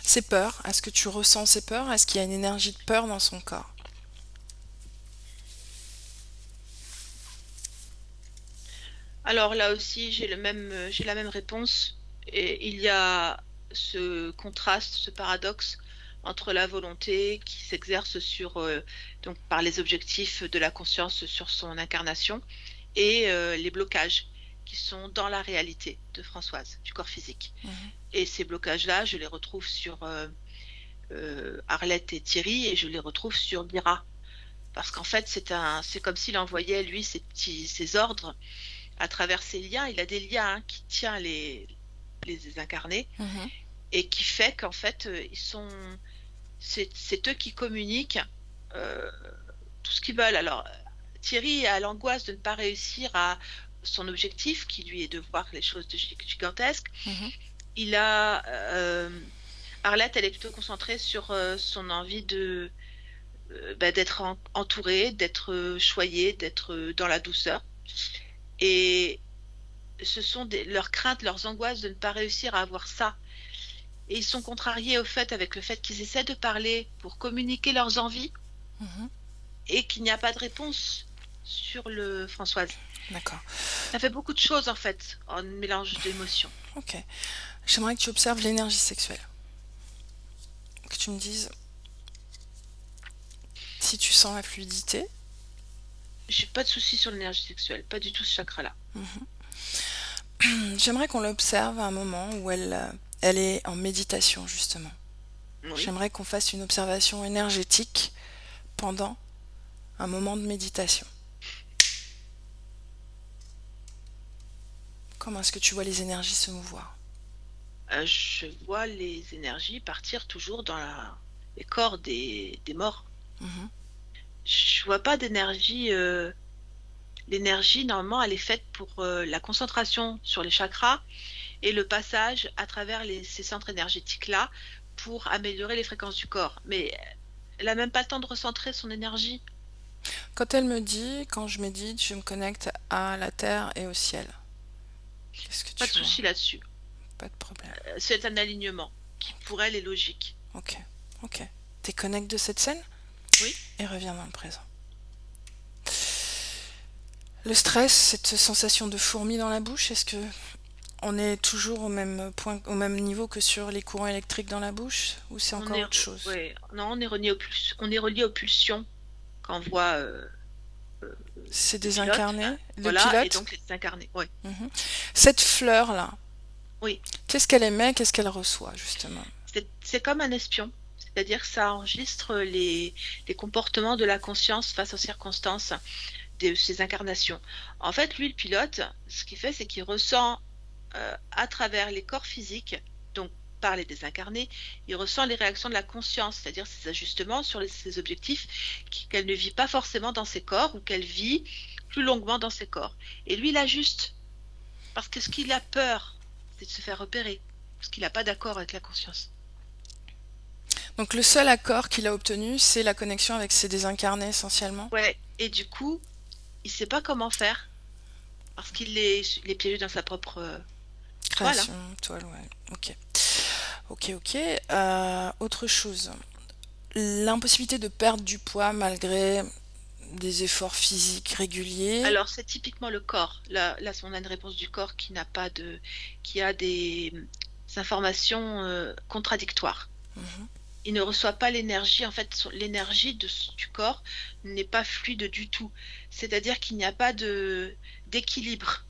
Ces peurs, est-ce que tu ressens ces peurs? Est-ce qu'il y a une énergie de peur dans son corps? Alors là aussi, j'ai la même réponse. Et il y a ce contraste, ce paradoxe entre la volonté qui s'exerce donc par les objectifs de la conscience sur son incarnation et les blocages qui sont dans la réalité de Françoise, du corps physique. Mhm. Et ces blocages-là, je les retrouve sur Arlette et Thierry, et je les retrouve sur Lyra. Parce qu'en fait, c'est comme s'il envoyait, lui, ses ordres à travers ses liens. Il a des liens qui tient les incarnés, Mhm. et qui fait qu'en fait, c'est eux qui communiquent euh, tout ce qu'ils veulent. Alors, Thierry a l'angoisse de ne pas réussir à son objectif, qui lui est de voir les choses de gigantesques. Mhm. Il a Arlette, elle est plutôt concentrée sur son envie d'être entourée, d'être choyée, d'être dans la douceur. Et ce sont leurs craintes, leurs angoisses de ne pas réussir à avoir ça. Et ils sont contrariés avec le fait qu'ils essaient de parler pour communiquer leurs envies Mhm. et qu'il n'y a pas de réponse sur le Françoise. D'accord. Ça fait beaucoup de choses en fait, en mélange d'émotions. Ok. J'aimerais que tu observes l'énergie sexuelle. Que tu me dises si tu sens la fluidité. J'ai pas de soucis sur l'énergie sexuelle, pas du tout ce chakra-là. J'aimerais qu'on l'observe à un moment où elle est en méditation, justement. Oui. J'aimerais qu'on fasse une observation énergétique pendant un moment de méditation. Comment est-ce que tu vois les énergies se mouvoir? Je vois les énergies partir toujours dans les corps des morts. Mhm. Je vois pas d'énergie. L'énergie, normalement, elle est faite pour la concentration sur les chakras et le passage à travers ces centres énergétiques-là pour améliorer les fréquences du corps. Mais elle n'a même pas le temps de recentrer son énergie. Quand elle me dit, quand je médite, je me connecte à la terre et au ciel. Qu'est-ce que Pas de tu vois? souci là-dessus. Pas de problème. C'est un alignement qui, pour elle, est logique. Ok, ok. Déconnecte de cette scène Oui. et reviens dans le présent. Le stress, cette sensation de fourmi dans la bouche, est-ce que on est toujours au même point, au même niveau que sur les courants électriques dans la bouche, ou c'est On encore est, autre chose? ouais, non, on est relié aux pulsions quand on voit C'est le des pilote. incarnés, le Voilà, et pilote. donc les incarnés. Ouais. Mhm. Cette fleur-là, Oui. qu'est-ce qu'elle émet, qu'est-ce qu'elle reçoit, justement? C'est comme un espion. C'est-à-dire que ça enregistre les comportements de la conscience face aux circonstances de ces incarnations. En fait, lui, le pilote, ce qu'il fait, c'est qu'il ressent à travers les corps physiques, donc par les désincarnés, il ressent les réactions de la conscience, c'est-à-dire ses ajustements sur ses objectifs qu'elle ne vit pas forcément dans ses corps ou qu'elle vit plus longuement dans ses corps. Et lui, il ajuste. Parce que ce qu'il a peur, c'est de se faire repérer. Parce qu'il n'a pas d'accord avec la conscience. Donc le seul accord qu'il a obtenu, c'est la connexion avec ses désincarnés essentiellement. Ouais. Et du coup, il ne sait pas comment faire. Parce il est piégé dans sa propre toile. Création, toile, ouais. Ok. Ok, ok. Autre chose. L'impossibilité de perdre du poids malgré des efforts physiques réguliers. Alors, c'est typiquement le corps. Là, on a une réponse du corps qui a des informations contradictoires. Mhm. Il ne reçoit pas l'énergie. En fait, l'énergie du corps n'est pas fluide du tout. C'est-à-dire qu'il n'y a pas d'équilibre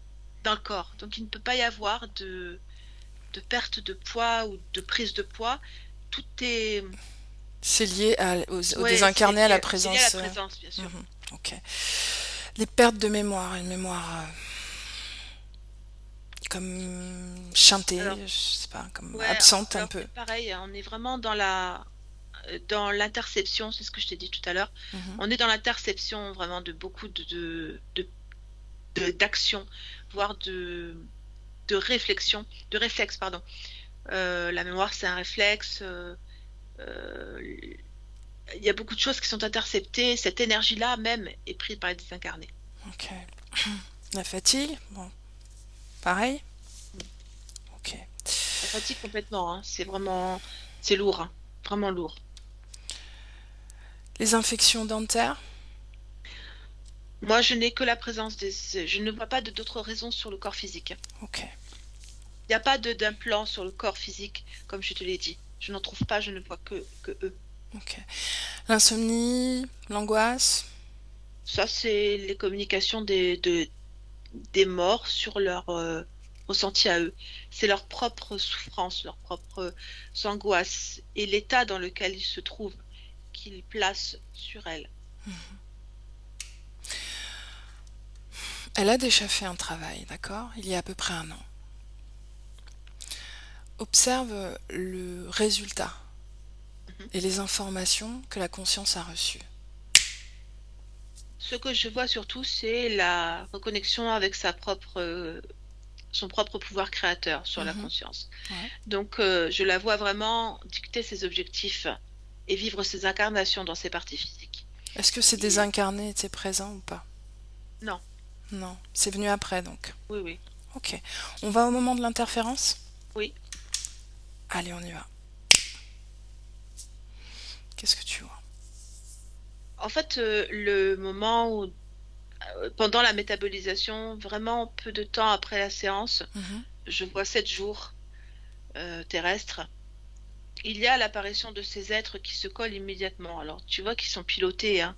dans le corps. Donc, il ne peut pas y avoir de perte de poids ou de prise de poids. Tout est... C'est lié aux Ouais, désincarnés, à la c'est lié à la présence. présence, bien sûr. Ok. Les pertes de mémoire, une mémoire comme chantée, Alors, je sais pas, comme ouais, absente un alors peu. c'est pareil, on est vraiment dans l'interception, c'est ce que je t'ai dit tout à l'heure. Mhm. On est dans l'interception vraiment de beaucoup d'actions, voire de réflexion, de réflexes, pardon. La mémoire, c'est un réflexe. Euh, il y a beaucoup de choses qui sont interceptées. Cette énergie-là même est prise par les désincarnés. Ok. La fatigue, bon, pareil. Ok. La fatigue complètement, hein. C'est lourd, hein. Vraiment lourd. Les infections dentaires. Moi, je n'ai que la présence je ne vois pas d'autres raisons sur le corps physique. Ok. Il n'y a pas d'implant sur le corps physique, comme je te l'ai dit. Je n'en trouve pas, je ne vois que eux. Ok. L'insomnie, l'angoisse. Ça, c'est les communications des morts sur leur ressenti à eux. C'est leur propre souffrance, leur propre angoisse et l'état dans lequel ils se trouvent qu'ils placent sur elles. Elle a déjà fait un travail, d'accord? Il y a à peu près 1 an. Observe le résultat Mhm. et les informations que la conscience a reçues. Ce que je vois surtout, c'est la reconnexion avec son propre pouvoir créateur sur la Mhm. conscience. Ouais. Donc, je la vois vraiment dicter ses objectifs et vivre ses incarnations dans ses parties physiques. Est-ce que ces Et désincarnés étaient présents ou pas? non, Non, c'est venu après donc. oui, oui, Ok. On va au moment de l'interférence? oui. Allez, on y va. Qu'est-ce que tu vois? En fait, le moment où, pendant la métabolisation, vraiment peu de temps après la séance, Mhm. je vois 7 jours terrestres. Il y a l'apparition de ces êtres qui se collent immédiatement. Alors, tu vois qu'ils sont pilotés, hein.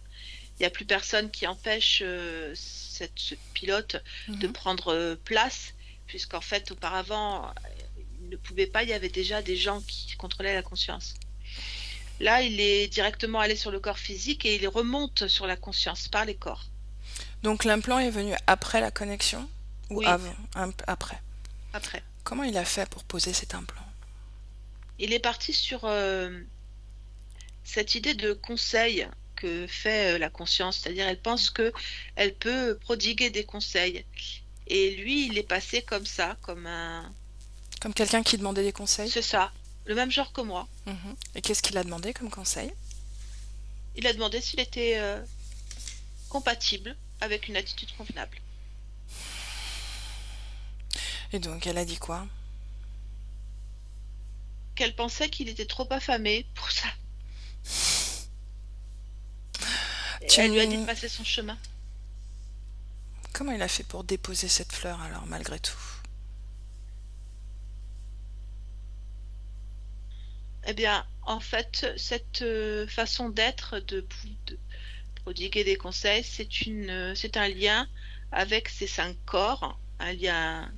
Il n'y a plus personne qui empêche ce pilote de Mhm. prendre place, puisqu'en fait, auparavant, il ne pouvait pas, il y avait déjà des gens qui contrôlaient la conscience. Là, il est directement allé sur le corps physique et il remonte sur la conscience par les corps. Donc l'implant est venu après la connexion ou Oui, avant? Après. après. Comment il a fait pour poser cet implant? Il est parti sur cette idée de conseil que fait la conscience, c'est-à-dire elle pense que elle peut prodiguer des conseils. Et lui, il est passé comme ça, comme un... Comme quelqu'un qui demandait des conseils? C'est ça, le même genre que moi. Mhm. Et qu'est-ce qu'il a demandé comme conseil? Il a demandé s'il était compatible avec une attitude convenable. Et donc elle a dit quoi? Qu'elle pensait qu'il était trop affamé pour ça. Tu... Elle lui a dit de passer son chemin. Comment il a fait pour déposer cette fleur alors malgré tout? Eh bien, en fait, cette façon d'être, de prodiguer des conseils, c'est un lien avec ces 5 corps, un lien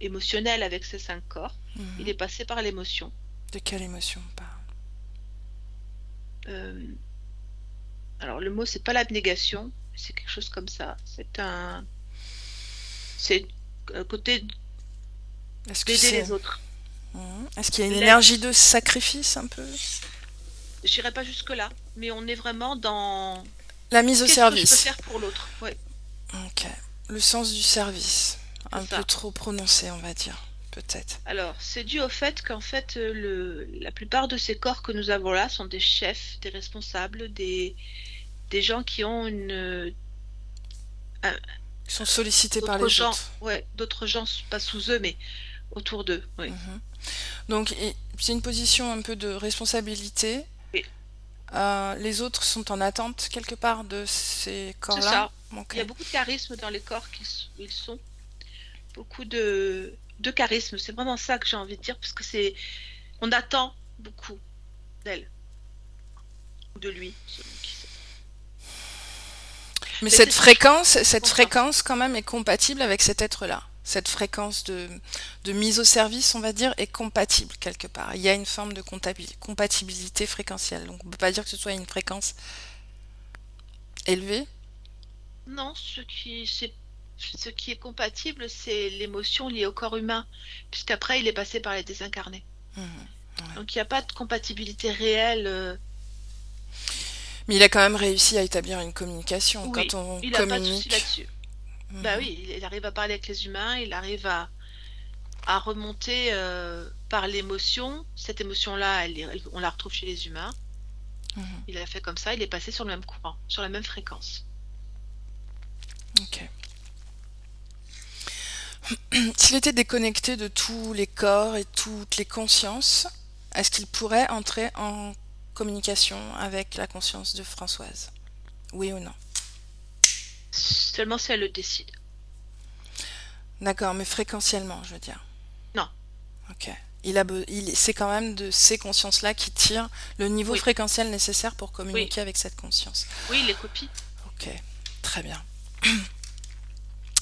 émotionnel avec ces 5 corps. Il Mhm. est passé par l'émotion. De quelle émotion on parle? Euh, alors, le mot, c'est pas l'abnégation, c'est quelque chose comme ça. C'est un côté Est-ce que d'aider c'est... les autres. Mhm. Est-ce qu'il y a une L'aide, énergie de sacrifice un peu? j'irai pas jusque-là, mais on est vraiment dans La mise au qu'est-ce que je peux service. faire pour l'autre. Oui, Ok. Le sens du service. c'est Un peu ça. trop prononcé, on va dire. Peut-être. Alors, c'est dû au fait qu'en fait, la plupart de ces corps que nous avons là sont des chefs, des responsables, des gens qui ont un- Ils sont sollicités par d'autres les gens, autres. ouais, d'autres gens, pas sous eux, mais autour d'eux. Oui. Mhm. Donc c'est une position un peu de responsabilité. Et Les autres sont en attente quelque part de ces c'est corps-là. ça. Ok. Il y a beaucoup de charisme dans les corps où ils sont. Beaucoup de charisme. C'est vraiment ça que j'ai envie de dire, parce que on attend beaucoup d'elle ou de lui, selon qui c'est. Mais Mais c'est ce que je cette conscience. fréquence quand même est compatible avec cet être-là. Cette fréquence de mise au service, on va dire, est compatible quelque part. Il y a une forme de compatibilité fréquentielle. Donc on ne peut pas dire que ce soit une fréquence élevée. Non, ce qui est compatible, c'est l'émotion liée au corps humain, puisqu'après, il est passé par les désincarnés. Mhm. Ouais. Donc, il n'y a pas de compatibilité réelle. Mais il a quand même réussi à établir une communication. Quand Oui, on il n'a pas de souci communique, là-dessus. Bah mhm, oui, il arrive à parler avec les humains, il arrive à remonter par l'émotion. Cette émotion-là, on la retrouve chez les humains. Mhm. Il a fait comme ça, il est passé sur le même courant, sur la même fréquence. Ok. S'il était déconnecté de tous les corps et toutes les consciences, est-ce qu'il pourrait entrer en communication avec la conscience de Françoise? Oui ou non? Seulement si elle le décide. D'accord, mais fréquentiellement, je veux dire. Non, Ok. C'est quand même de ces consciences-là qui tirent le niveau oui, fréquentiel nécessaire pour oui, communiquer avec cette conscience. oui, les copies. Ok, très bien.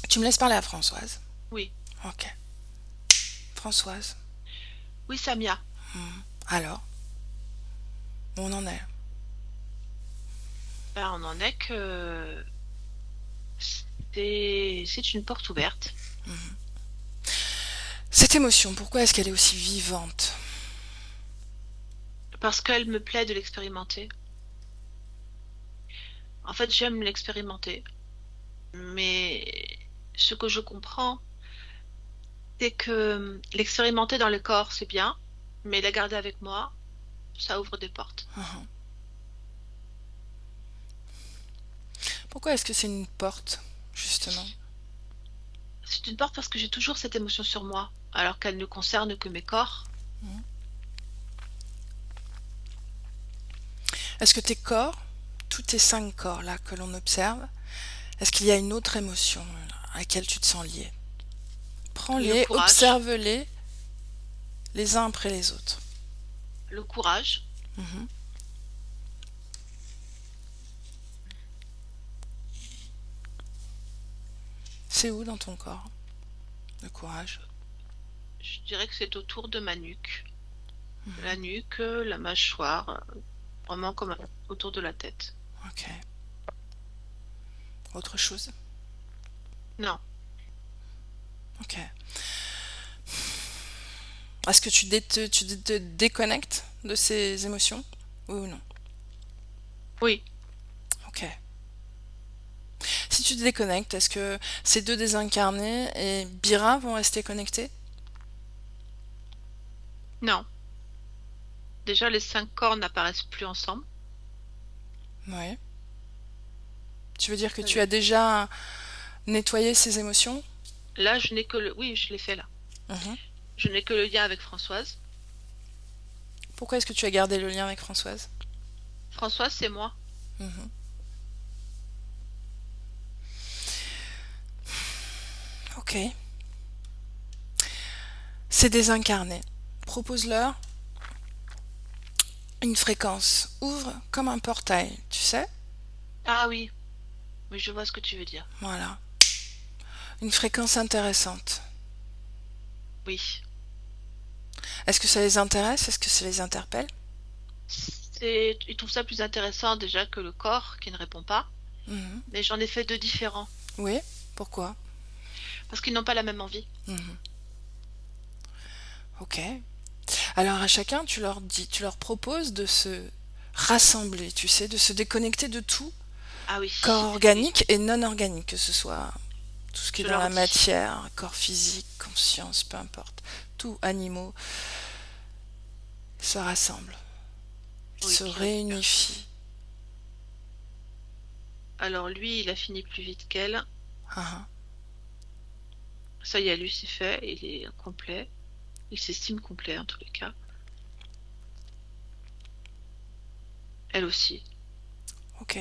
Tu me laisses parler à Françoise? Oui, Ok. Françoise, oui, Samia. alors, où on en est? Ben, on en est que c'est une porte ouverte. Cette émotion, pourquoi est-ce qu'elle est aussi vivante? Parce qu'elle me plaît de l'expérimenter. En fait, j'aime l'expérimenter. Mais ce que je comprends, c'est que l'expérimenter dans le corps, c'est bien, mais la garder avec moi, ça ouvre des portes. Mhm. Pourquoi est-ce que c'est une porte, justement? C'est une porte parce que j'ai toujours cette émotion sur moi, alors qu'elle ne concerne que mes corps. Est-ce que tes corps, tous tes 5 corps là que l'on observe, est-ce qu'il y a une autre émotion à laquelle tu te sens lié? Le Prends-les, courage, observe-les les uns après les autres. le courage, Mhm. C'est où dans ton corps, le courage? je dirais que c'est autour de ma nuque. La nuque, la mâchoire, vraiment comme autour de la tête. Ok. Autre chose? Non, Ok. Est-ce que tu te déconnectes de ces émotions? Oui ou non? oui, Ok. Si tu te déconnectes, est-ce que ces deux désincarnés et Bira vont rester connectés? non. Déjà, les 5 corps n'apparaissent plus ensemble. Oui. Tu veux dire que tu Euh, as déjà nettoyé ces émotions? Là, je n'ai que le... Oui, je l'ai fait là. Mhm. Je n'ai que le lien avec Françoise. Pourquoi est-ce que tu as gardé le lien avec Françoise? Françoise, c'est moi. Mhm. Ok. C'est désincarné. Propose-leur une fréquence. Ouvre comme un portail, tu sais? Ah oui, mais je vois ce que tu veux dire. Voilà. Une fréquence intéressante. Oui. Est-ce que ça les intéresse? Est-ce que ça les interpelle? Ils trouvent ça plus intéressant déjà que le corps qui ne répond pas. Mhm. Mais j'en ai fait 2 différents. Oui. Pourquoi? Parce qu'ils n'ont pas la même envie. Mhm. Ok. Alors à chacun, tu leur proposes de se rassembler, tu sais, de se déconnecter de tout, Ah oui, corps oui. organique et non organique, que ce soit tout ce qui est Je dans leur la dis. matière, corps physique, conscience, peu importe, tout, animaux, se rassemblent, Oui, se bien sûr. réunifient. Alors lui, il a fini plus vite qu'elle. Ah, Ça y est, lui, c'est fait. Il est complet. Il s'estime complet en tous les cas. Elle aussi. ok.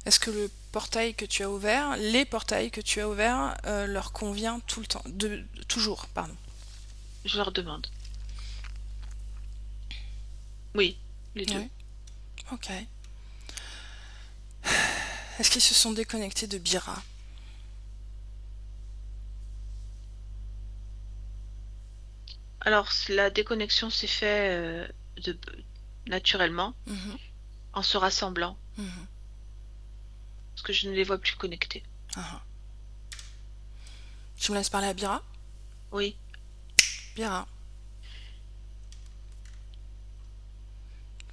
Est-ce que le portail que tu as ouvert, les portails que tu as ouverts, leur convient tout le temps, toujours, pardon. Je leur demande. Oui, les deux. Oui, ok. Est-ce qu'ils se sont déconnectés de Bira? Alors, la déconnexion s'est faite de... naturellement Mhm, en se rassemblant. mhm, Parce que je ne les vois plus connectés. ah. Tu me laisses parler à Bira? Oui, Bira,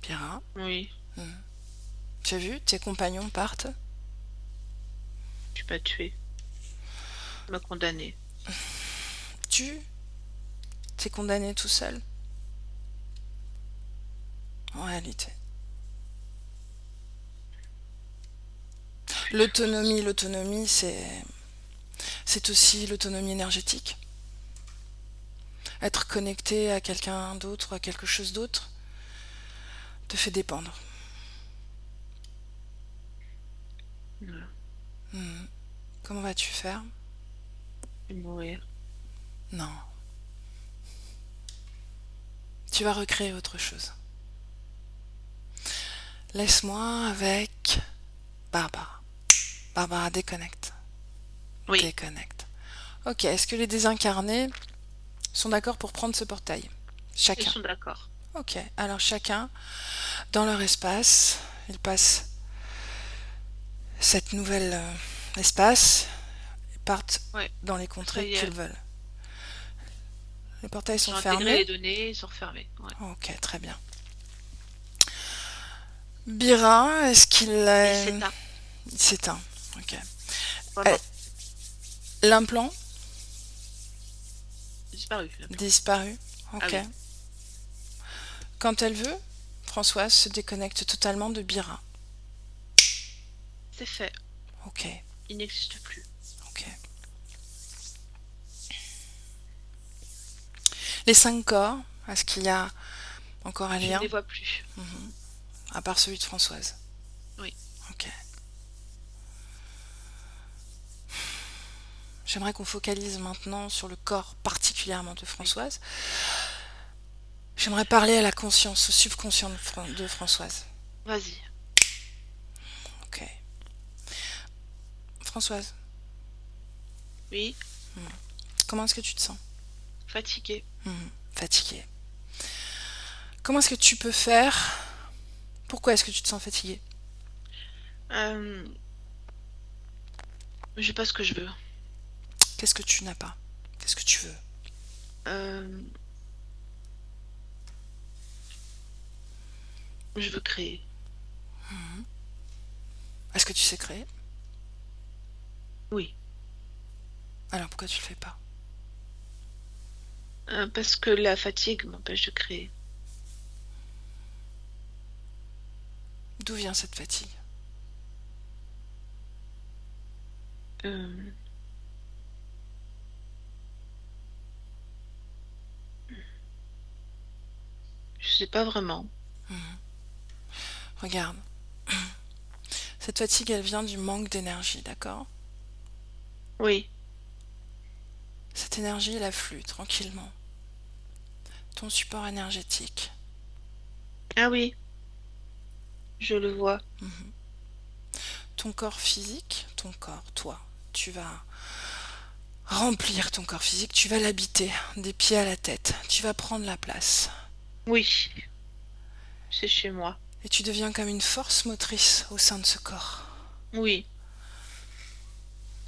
Bira. oui. Tu as vu, tes compagnons partent. Tu m'as tué. Tu m'as condamné. Tu T'es condamné tout seul, en réalité. L'autonomie, c'est aussi l'autonomie énergétique. Être connecté à quelqu'un d'autre ou à quelque chose d'autre te fait dépendre. Voilà. Comment vas-tu faire? Je vais mourir. Non. Tu vas recréer autre chose. Laisse-moi avec Barbara. Barbara, déconnecte. Oui, Déconnecte. Ok, est-ce que les désincarnés sont d'accord pour prendre ce portail? ils Chacun. sont d'accord. Ok, alors chacun, dans leur espace, ils passent cette nouvelle espace et partent Ouais, dans les ça contrées y qu'ils est. veulent. Les portails Ils sont ont intégré fermés. les données, ils sont refermés. Ouais. Ok, très bien. Bira, est-ce qu'il Il est... s'éteint. Il s'éteint. Ok. Euh, Vraiment. L'implant Disparu. L'implant. disparu. Ah Ok. oui, Quand elle veut, Françoise se déconnecte totalement de Bira. c'est fait. Ok. Il n'existe plus. Ok. Les 5 corps, est-ce qu'il y a encore un Je ne lien les vois plus. à part celui de Françoise? Oui. Ok. J'aimerais qu'on focalise maintenant sur le corps particulièrement de Oui. Françoise. J'aimerais parler à la conscience, au subconscient de Françoise. Vas-y. Ok. Françoise, Oui. comment est-ce que tu te sens? Fatigué. Fatiguée. Comment est-ce que tu peux faire? Pourquoi est-ce que tu te sens fatiguée? Euh, je sais pas ce que je veux. Qu'est-ce que tu n'as pas? Qu'est-ce que tu veux? Euh, je veux créer. Est-ce que tu sais créer? Oui. Alors pourquoi tu le fais pas? Parce que la fatigue m'empêche de créer. D'où vient cette fatigue? Euh, je sais pas vraiment. Regarde. Cette fatigue, elle vient du manque d'énergie, d'accord? Oui. Cette énergie, elle afflue tranquillement. Ton support énergétique. Ah oui, je le vois. Ton corps physique, ton corps, toi, tu vas remplir ton corps physique, tu vas l'habiter des pieds à la tête, tu vas prendre la place. Oui, c'est chez moi. Et tu deviens comme une force motrice au sein de ce corps. Oui,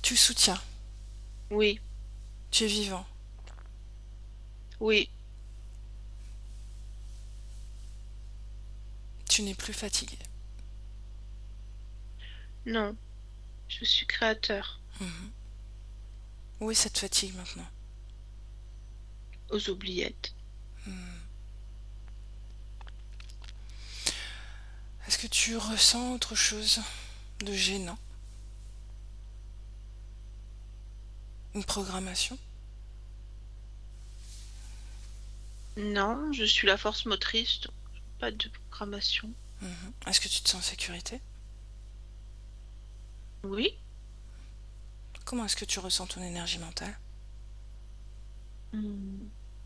Tu soutiens, oui, tu es vivant. oui. Tu n'es plus fatigué. Non, je suis créateur. Où est cette fatigue maintenant? Aux oubliettes. Est-ce que tu ressens autre chose de gênant? Une programmation? Non, je suis la force motrice, donc pas de programmation. Est-ce que tu te sens en sécurité? Oui, Comment est-ce que tu ressens ton énergie mentale?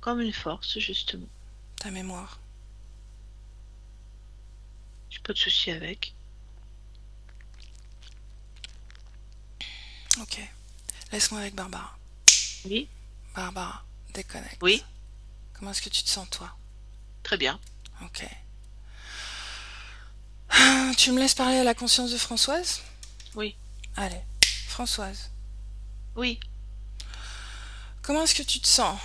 comme une force, justement. Ta mémoire? J'ai pas de souci avec. Ok. Laisse-moi avec Barbara. Oui, Barbara, déconnecte. oui, Comment est-ce que tu te sens toi? très bien. Ok. Tu me laisses parler à la conscience de Françoise? Oui, Allez. Françoise, oui. comment est-ce que tu te sens?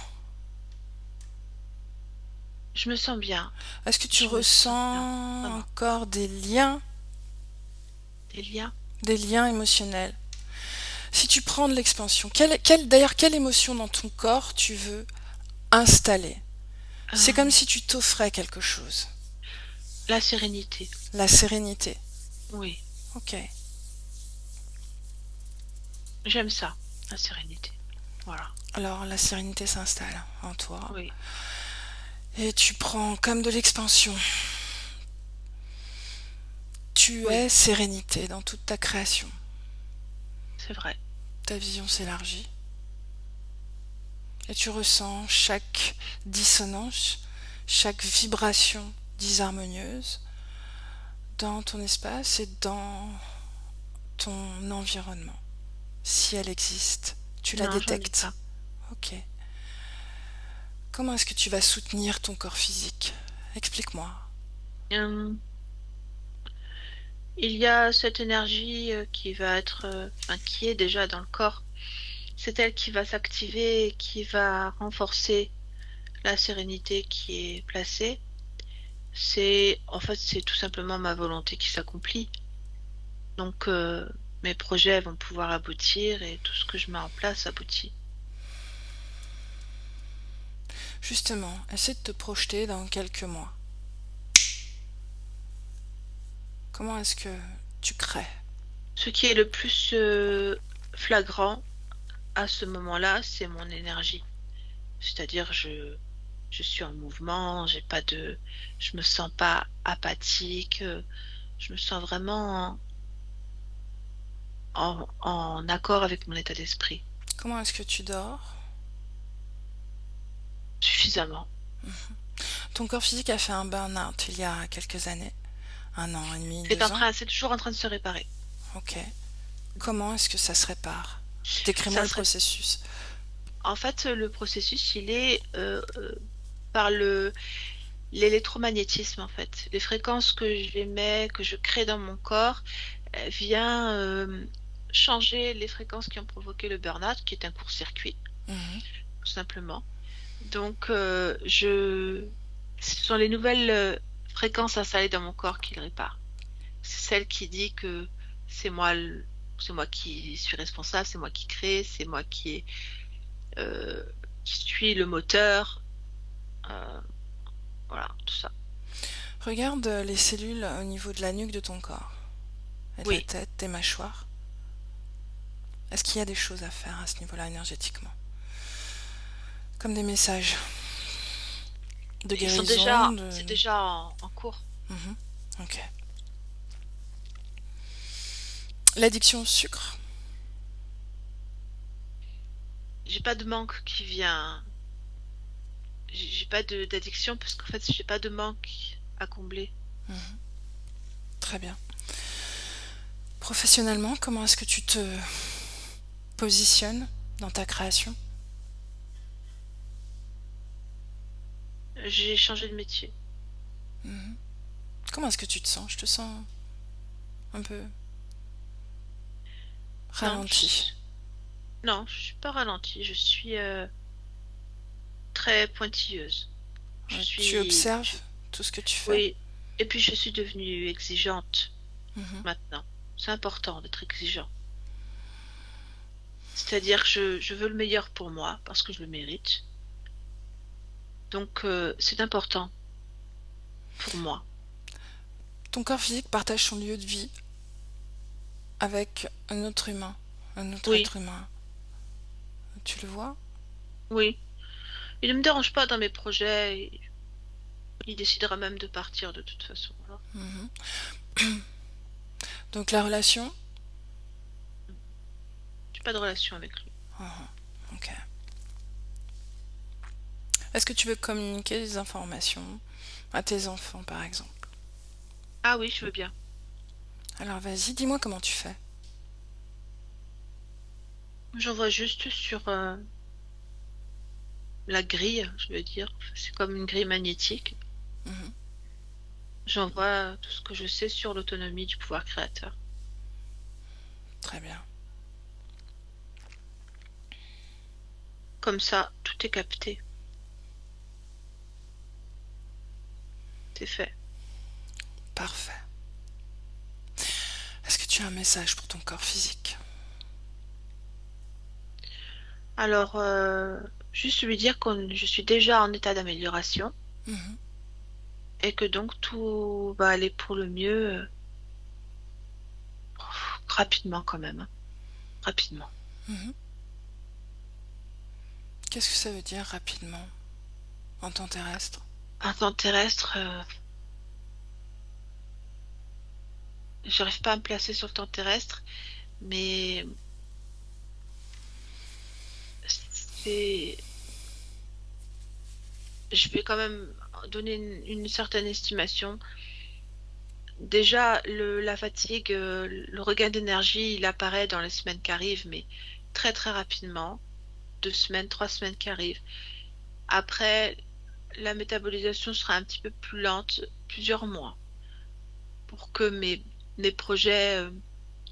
Je me sens bien. Est-ce que tu Je me sens bien, ressens vraiment. encore Des liens. des liens émotionnels? Si tu prends de l'expansion, d'ailleurs, quelle émotion dans ton corps tu veux installer. C'est comme Euh, si tu t'offrais quelque chose. la sérénité. La sérénité. Oui, Ok. j'aime ça, la sérénité. Voilà. Alors la sérénité s'installe en toi. Oui, Et tu prends comme de l'expansion. Tu oui, es sérénité dans toute ta création. c'est vrai. Ta vision s'élargit. Et tu ressens chaque dissonance, chaque vibration disharmonieuse dans ton espace et dans ton environnement. Si elle existe, tu la Non, j'en ai détectes. pas. Ok. Comment est-ce que tu vas soutenir ton corps physique? Explique-moi. Euh, il y a cette énergie qui va être, enfin, qui est déjà dans le corps. C'est elle qui va s'activer et qui va renforcer la sérénité qui est placée. En fait, c'est tout simplement ma volonté qui s'accomplit. Donc, mes projets vont pouvoir aboutir et tout ce que je mets en place aboutit. Justement, essaie de te projeter dans quelques mois. Comment est-ce que tu crées? Ce qui est le plus flagrant à ce moment-là, c'est mon énergie. C'est-à-dire, je suis en mouvement, je me sens pas apathique, je me sens vraiment en accord avec mon état d'esprit. Comment est-ce que tu dors? Suffisamment. Ton corps physique a fait un burn-out il y a quelques années. 1 an et demi, 2 ans. C'est toujours en train de se réparer. Ok. Comment est-ce que ça se répare? Décris-moi Ça le serait, processus. en fait, le processus, il est par l'électromagnétisme, en fait. Les fréquences que j'émets, que je crée dans mon corps, vient changer les fréquences qui ont provoqué le burn-out, qui est un court-circuit, Mhm. tout simplement. Donc, ce sont les nouvelles fréquences installées dans mon corps qui le réparent. C'est celle qui dit que c'est moi, c'est moi qui suis responsable, c'est moi qui crée, c'est moi euh, qui suis le moteur, euh, voilà, tout ça. Regarde les cellules au niveau de la nuque de ton corps et de la Oui, tête, tes mâchoires. Est-ce qu'il y a des choses à faire à ce niveau-là énergétiquement? Comme des messages de guérison, de... c'est déjà en cours. Mhm. Ok. L'addiction au sucre? J'ai pas de manque qui vient, j'ai pas d'addiction parce qu'en fait, j'ai pas de manque à combler. Mhm. Très bien. Professionnellement, comment est-ce que tu te positionnes dans ta création? J'ai changé de métier. Mhm. Comment est-ce que tu te sens? Je te sens un peu Non, ralenti. non, je suis pas ralentie, je suis très pointilleuse. Tu observes tout ce que tu fais? Oui, et puis je suis devenue exigeante Mhm. maintenant. C'est important d'être exigeant. C'est-à-dire que je veux le meilleur pour moi parce que je le mérite. Donc c'est important pour moi. Ton corps physique partage son lieu de vie avec un autre humain, un autre Oui, être humain. Tu le vois? oui. Il ne me dérange pas dans mes projets. Il décidera même de partir de toute façon. Alors, Mhm. Donc la relation? j'ai pas de relation avec lui. Mhm. Ok. Est-ce que tu veux communiquer des informations à tes enfants, par exemple? Ah oui, je veux bien. Alors vas-y, dis-moi comment tu fais. J'envoie juste sur la grille, je veux dire. C'est comme une grille magnétique. Mhm. J'envoie tout ce que je sais sur l'autonomie du pouvoir créateur. Très bien. Comme ça, tout est capté. C'est fait. Parfait. Est-ce que tu as un message pour ton corps physique? Alors, Juste lui dire que je suis déjà en état d'amélioration Mhm, et que donc tout va aller pour le mieux rapidement quand même, hein. Rapidement. mhm. Qu'est-ce que ça veut dire rapidement en temps terrestre? Un temps terrestre, j'arrive pas à me placer sur le temps terrestre, mais c'est, je vais quand même donner une certaine estimation. Déjà, la fatigue, le regain d'énergie, il apparaît dans les semaines qui arrivent, mais très très rapidement. 2 semaines, 3 semaines qui arrivent. Après, la métabolisation sera un petit peu plus lente, plusieurs mois, pour que mes projets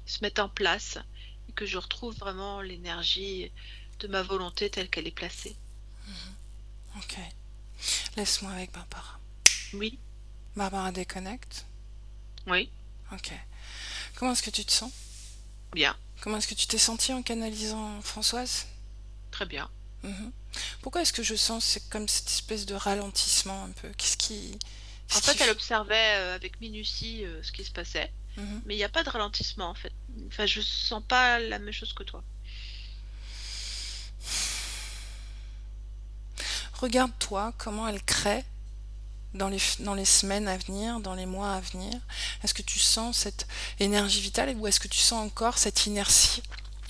se mettent en place et que je retrouve vraiment l'énergie de ma volonté telle qu'elle est placée. Ok. Laisse-moi avec Barbara. Oui, Barbara déconnecte. oui, Ok. Comment est-ce que tu te sens? bien, Comment est-ce que tu t'es sentie en canalisant Françoise? très bien. Mhm. Pourquoi est-ce que je sens c'est comme cette espèce de ralentissement un peu? En Qu'est-ce qui fait, elle fait? observait avec minutie ce qui se passait, Mhm. mais il n'y a pas de ralentissement en fait. Enfin, je sens pas la même chose que toi. Regarde-toi comment elle crée dans les semaines à venir, dans les mois à venir. Est-ce que tu sens cette énergie vitale ou est-ce que tu sens encore cette inertie,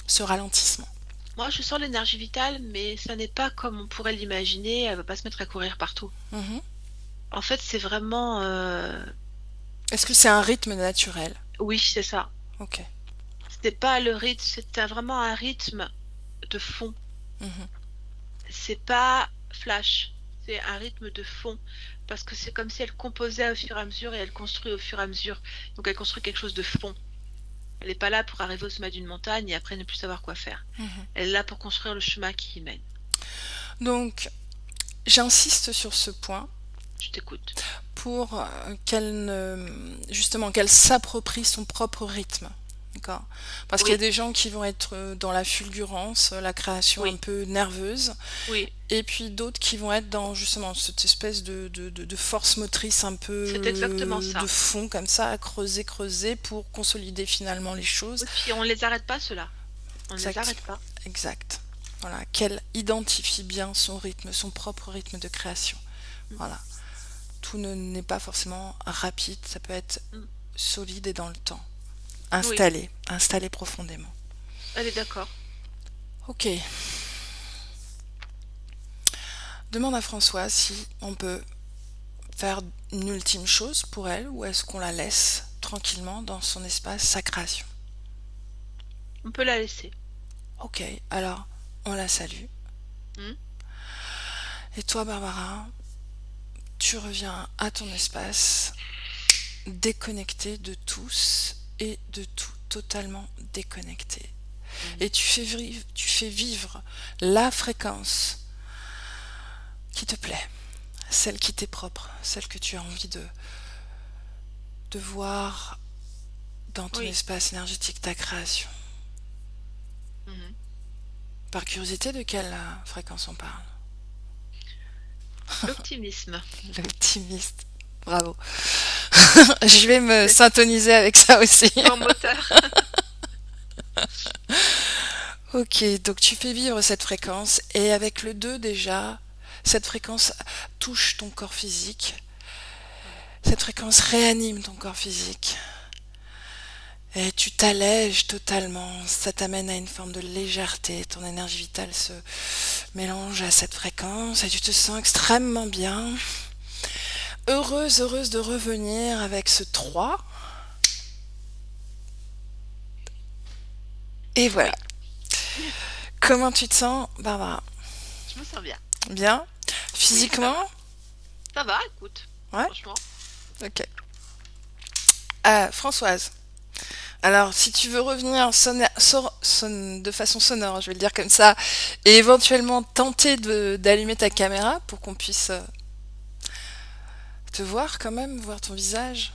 ce ralentissement? Moi, je sens l'énergie vitale, mais ça n'est pas comme on pourrait l'imaginer. Elle va pas se mettre à courir partout. Mhm. En fait, c'est vraiment, Est-ce que c'est un rythme naturel? oui, c'est ça. Ok. C'est pas le rythme, vraiment un rythme de fond. Mhm. C'est pas flash, c'est un rythme de fond. Parce que c'est comme si elle composait au fur et à mesure et elle construit au fur et à mesure. Donc elle construit quelque chose de fond. Elle n'est pas là pour arriver au sommet d'une montagne et après ne plus savoir quoi faire. Mhm. Elle est là pour construire le chemin qui y mène. Donc, j'insiste sur ce point Je t'écoute. pour justement qu'elle s'approprie son propre rythme. D'accord. Parce qu'il y a Oui, des gens qui vont être dans la fulgurance, la création un oui, peu nerveuse, oui. et puis d'autres qui vont être dans justement cette espèce de force motrice un C'est exactement peu de ça. fond comme ça, à creuser, creuser pour consolider finalement les choses. Oui, puis on ne les arrête pas, ceux-là. On ne les Exact, arrête pas. exact. Voilà, qu'elle identifie bien son rythme, son propre rythme de création. Mm, Voilà. Tout n'est pas forcément rapide, ça peut être mm. solide et dans le temps. Oui, Installé profondément. elle est d'accord. Ok, demande à François si on peut faire une ultime chose pour elle ou est-ce qu'on la laisse tranquillement dans son espace, sa création. On peut la laisser. Ok, alors on la salue. Mm. Et toi, Barbara, tu reviens à ton espace, déconnecté de tous et de tout, totalement déconnecté. Mm. Et tu fais vivre la fréquence qui te plaît, celle qui t'est propre, celle que tu as envie de voir dans ton Oui. espace énergétique, ta création. Mhm. Par curiosité, de quelle fréquence on parle? L'optimisme. L'optimiste. Bravo. Je vais me syntoniser avec ça aussi. Mon moteur. Ok, donc tu fais vivre cette fréquence et avec le 2 déjà, cette fréquence touche ton corps physique. Cette fréquence réanime ton corps physique. Et tu t'allèges totalement, ça t'amène à une forme de légèreté, ton énergie vitale se mélange à cette fréquence et tu te sens extrêmement bien. Heureuse de revenir avec ce 3. Et voilà. Oui. Comment tu te sens, Barbara? Je me sens bien. Bien? Oui, ça va. Physiquement? Ça va, écoute. Ouais? Franchement. Ok. Françoise, alors si tu veux revenir de façon sonore, je vais le dire comme ça, et éventuellement tenter d'allumer ta caméra pour qu'on puisse te voir quand même, voir ton visage.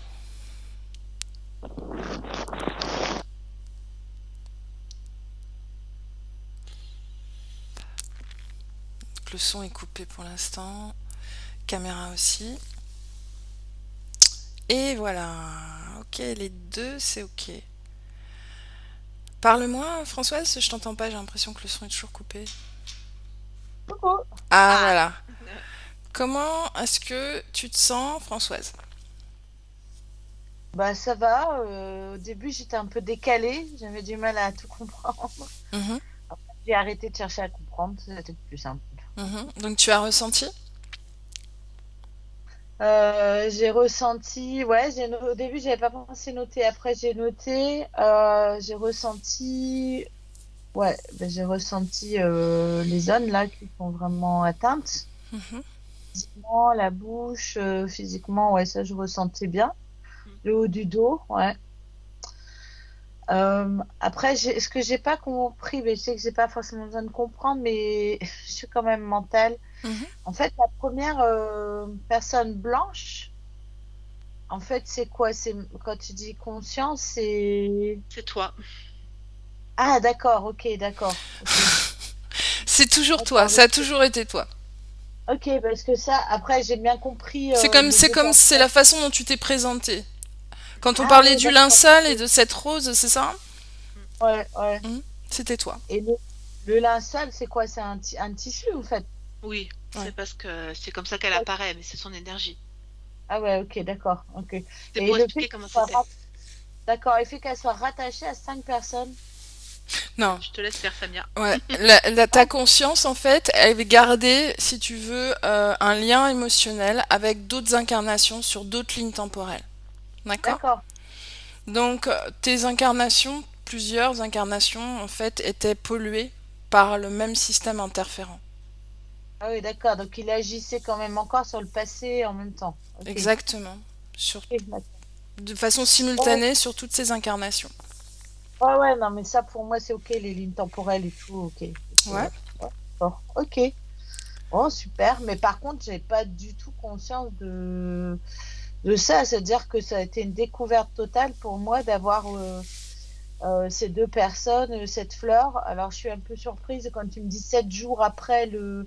Donc, le son est coupé pour l'instant. Caméra aussi. Et voilà. Ok, les deux, c'est ok. Parle-moi, Françoise, je t'entends pas, j'ai l'impression que le son est toujours coupé. Coucou. Ah, Ah, voilà. Comment est-ce que tu te sens, Françoise? Bah ça va. Au début, j'étais un peu décalée. J'avais du mal à tout comprendre. Mhm, J'ai arrêté de chercher à comprendre. C'était plus simple. mhm. Donc tu as ressenti? J'ai ressenti, ouais, au début, j'avais pas pensé noter. Après, j'ai noté. J'ai ressenti, ouais, ben, j'ai ressenti les zones là qui sont vraiment atteintes. Mhm. Physiquement, la bouche, physiquement, ouais, ça, je ressentais bien. Le haut du dos, ouais. Après, ce que j'ai pas compris, mais je sais que j'ai pas forcément besoin de comprendre, mais je suis quand même mentale. Mhm. En fait, la première personne blanche, en fait, c'est quoi? C'est quand tu dis conscience, c'est c'est toi. ah d'accord, ok, d'accord, ok, C'est toujours toi, d'accord, ça a toujours été toi. ok, parce que ça, après, j'ai bien compris les C'est deux comme c'est personnes. la façon dont tu t'es présenté. Quand on Ah parlait oui, du d'accord, linceul et ok. de cette rose, c'est ça? Ouais, ouais. Mhm. C'était toi. Et le linceul, c'est quoi? C'est un tissu, en fait. Oui, c'est Ouais. parce que c'est comme ça qu'elle apparaît, mais c'est son énergie. Ah ouais, ok, d'accord, ok. C'est Et pour le fait expliquer qu'elle comment soit c'était. d'accord, le fait qu'elle soit rattachée à 5 personnes. Non. Je te laisse faire, Samia. Ouais. Ta Ah, conscience, en fait, elle va garder, si tu veux, un lien émotionnel avec d'autres incarnations sur d'autres lignes temporelles. D'accord? d'accord. Donc, tes incarnations, plusieurs incarnations, en fait, étaient polluées par le même système interférent. Ah oui, d'accord. Donc il agissait quand même encore sur le passé en même temps. Ok. Exactement. Sur, Ok, d'accord. de façon Ouais, simultanée sur toutes ces incarnations. ouais, ouais, non, mais ça pour moi c'est ok, les lignes temporelles et tout, ok. Ouais. Ouais, d'accord. Ok. Oh, super. Mais par contre, j'ai pas du tout conscience de ça. C'est-à-dire que ça a été une découverte totale pour moi d'avoir ces deux personnes, cette fleur. Alors je suis un peu surprise quand tu me dis 7 jours après le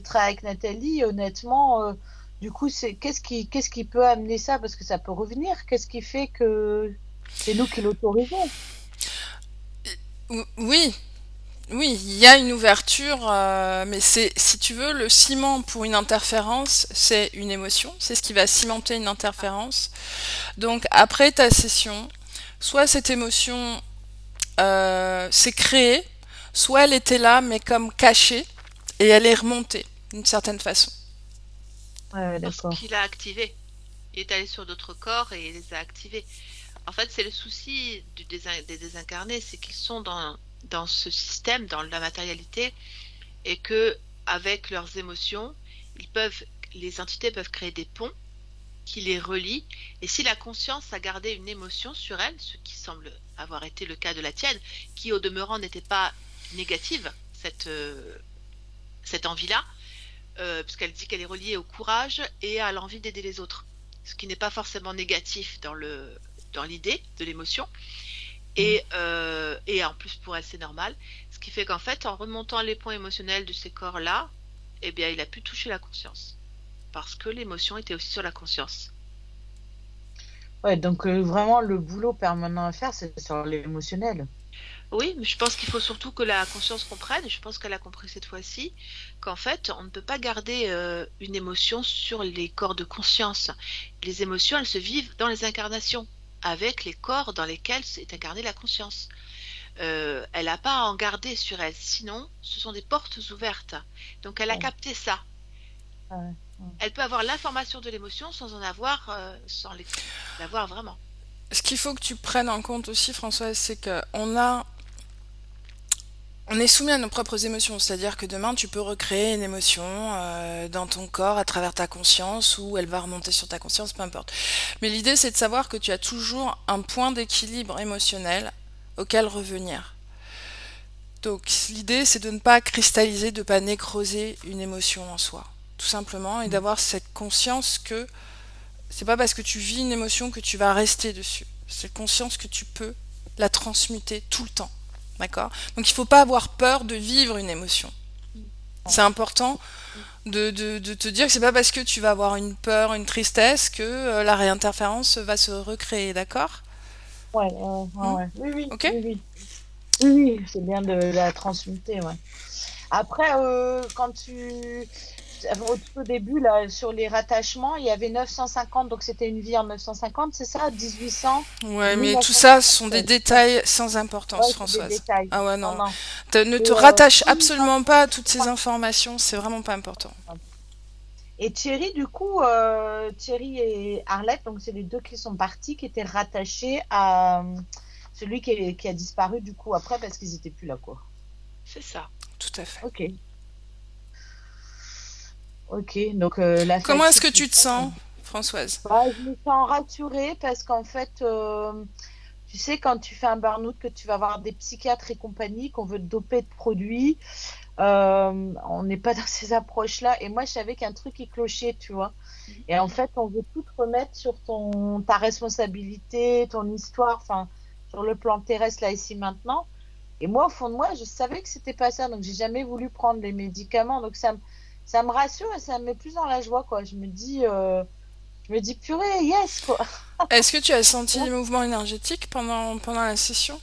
travail avec Nathalie. Honnêtement, du coup, qu'est-ce qui peut amener ça? Parce que ça peut revenir. Qu'est-ce qui fait que c'est nous qui l'autorisons? Oui, oui, il y a une ouverture, mais c'est, si tu veux, le ciment pour une interférence, c'est une émotion, c'est ce qui va cimenter une interférence. Donc après ta session, soit cette émotion s'est créée, soit elle était là, mais comme cachée, et elle est remontée d'une certaine façon. Ouais, Parce d'accord. qu'il a activé. Il est allé sur d'autres corps et il les a activés. En fait, c'est le souci des désincarnés, c'est qu'ils sont dans ce système, dans la matérialité, et que avec leurs émotions, les entités peuvent créer des ponts qui les relient. Et si la conscience a gardé une émotion sur elle, ce qui semble avoir été le cas de la tienne, qui au demeurant n'était pas négative, cette envie-là, puisqu'elle dit qu'elle est reliée au courage et à l'envie d'aider les autres, ce qui n'est pas forcément négatif dans l'idée de l'émotion. Mm. Et en plus pour elle c'est normal, ce qui fait qu'en fait en remontant les points émotionnels de ces corps-là, eh bien il a pu toucher la conscience, parce que l'émotion était aussi sur la conscience. Ouais, donc vraiment le boulot permanent à faire, c'est sur l'émotionnel. Oui, mais je pense qu'il faut surtout que la conscience comprenne, et je pense qu'elle a compris cette fois-ci, qu'en fait, on ne peut pas garder une émotion sur les corps de conscience. Les émotions, elles se vivent dans les incarnations, avec les corps dans lesquels est incarnée la conscience. Elle n'a pas à en garder sur elle, sinon, ce sont des portes ouvertes. Donc, elle a Ouais, capté ça. ouais, ouais. Elle peut avoir l'information de l'émotion sans en avoir, l'avoir vraiment. Ce qu'il faut que tu prennes en compte aussi, Françoise, c'est que on est soumis à nos propres émotions, c'est-à-dire que demain tu peux recréer une émotion dans ton corps à travers ta conscience ou elle va remonter sur ta conscience, peu importe. Mais l'idée c'est de savoir que tu as toujours un point d'équilibre émotionnel auquel revenir. Donc l'idée c'est de ne pas cristalliser, de ne pas nécroser une émotion en soi, tout simplement, et Mm. d'avoir cette conscience que c'est pas parce que tu vis une émotion que tu vas rester dessus. C'est conscience que tu peux la transmuter tout le temps. D'accord? Donc il ne faut pas avoir peur de vivre une émotion. C'est important de te dire que c'est pas parce que tu vas avoir une peur, une tristesse que la réinterférence va se recréer, d'accord? Ouais, Hmm. ouais. Oui, oui, Ok? oui, oui. Oui, oui, c'est bien de la transmuter, ouais. Après, quand au tout début, là, sur les rattachements, il y avait 950, donc c'était une vie en 950, c'est ça? 1800 et Ouais, mais tout ça sont des 1957. détails sans importance, Ouais, c'est des Françoise. détails. Ah ouais, Non, non. non. Ne Et te rattache oui, non, absolument pas à toutes c'est ces pas- informations, c'est vraiment pas important. Et Thierry, du coup, Thierry et Arlette, donc c'est les deux qui sont partis, qui étaient rattachés à celui qui a disparu, du coup, après, parce qu'ils étaient plus là, quoi. C'est ça. Tout à fait. Ok, ok. Donc, la Comment est-ce fatigue, que tout tu te ça. sens, Françoise? Bah, je me sens rassurée parce qu'en fait, tu sais, quand tu fais un burn-out, que tu vas voir des psychiatres et compagnie, qu'on veut te doper de produits, on n'est pas dans ces approches-là. Et moi, je savais qu'un truc qui clochait, tu vois. Et en fait, on veut tout te remettre sur ta responsabilité, ton histoire, enfin, sur le plan terrestre, là, ici, maintenant. Et moi, au fond de moi, je savais que c'était pas ça. Donc, j'ai jamais voulu prendre les médicaments. Donc, ça me rassure et ça me met plus dans la joie, quoi. Je me dis, purée, yes, quoi. Est-ce que tu as senti des mouvements énergétiques pendant la session?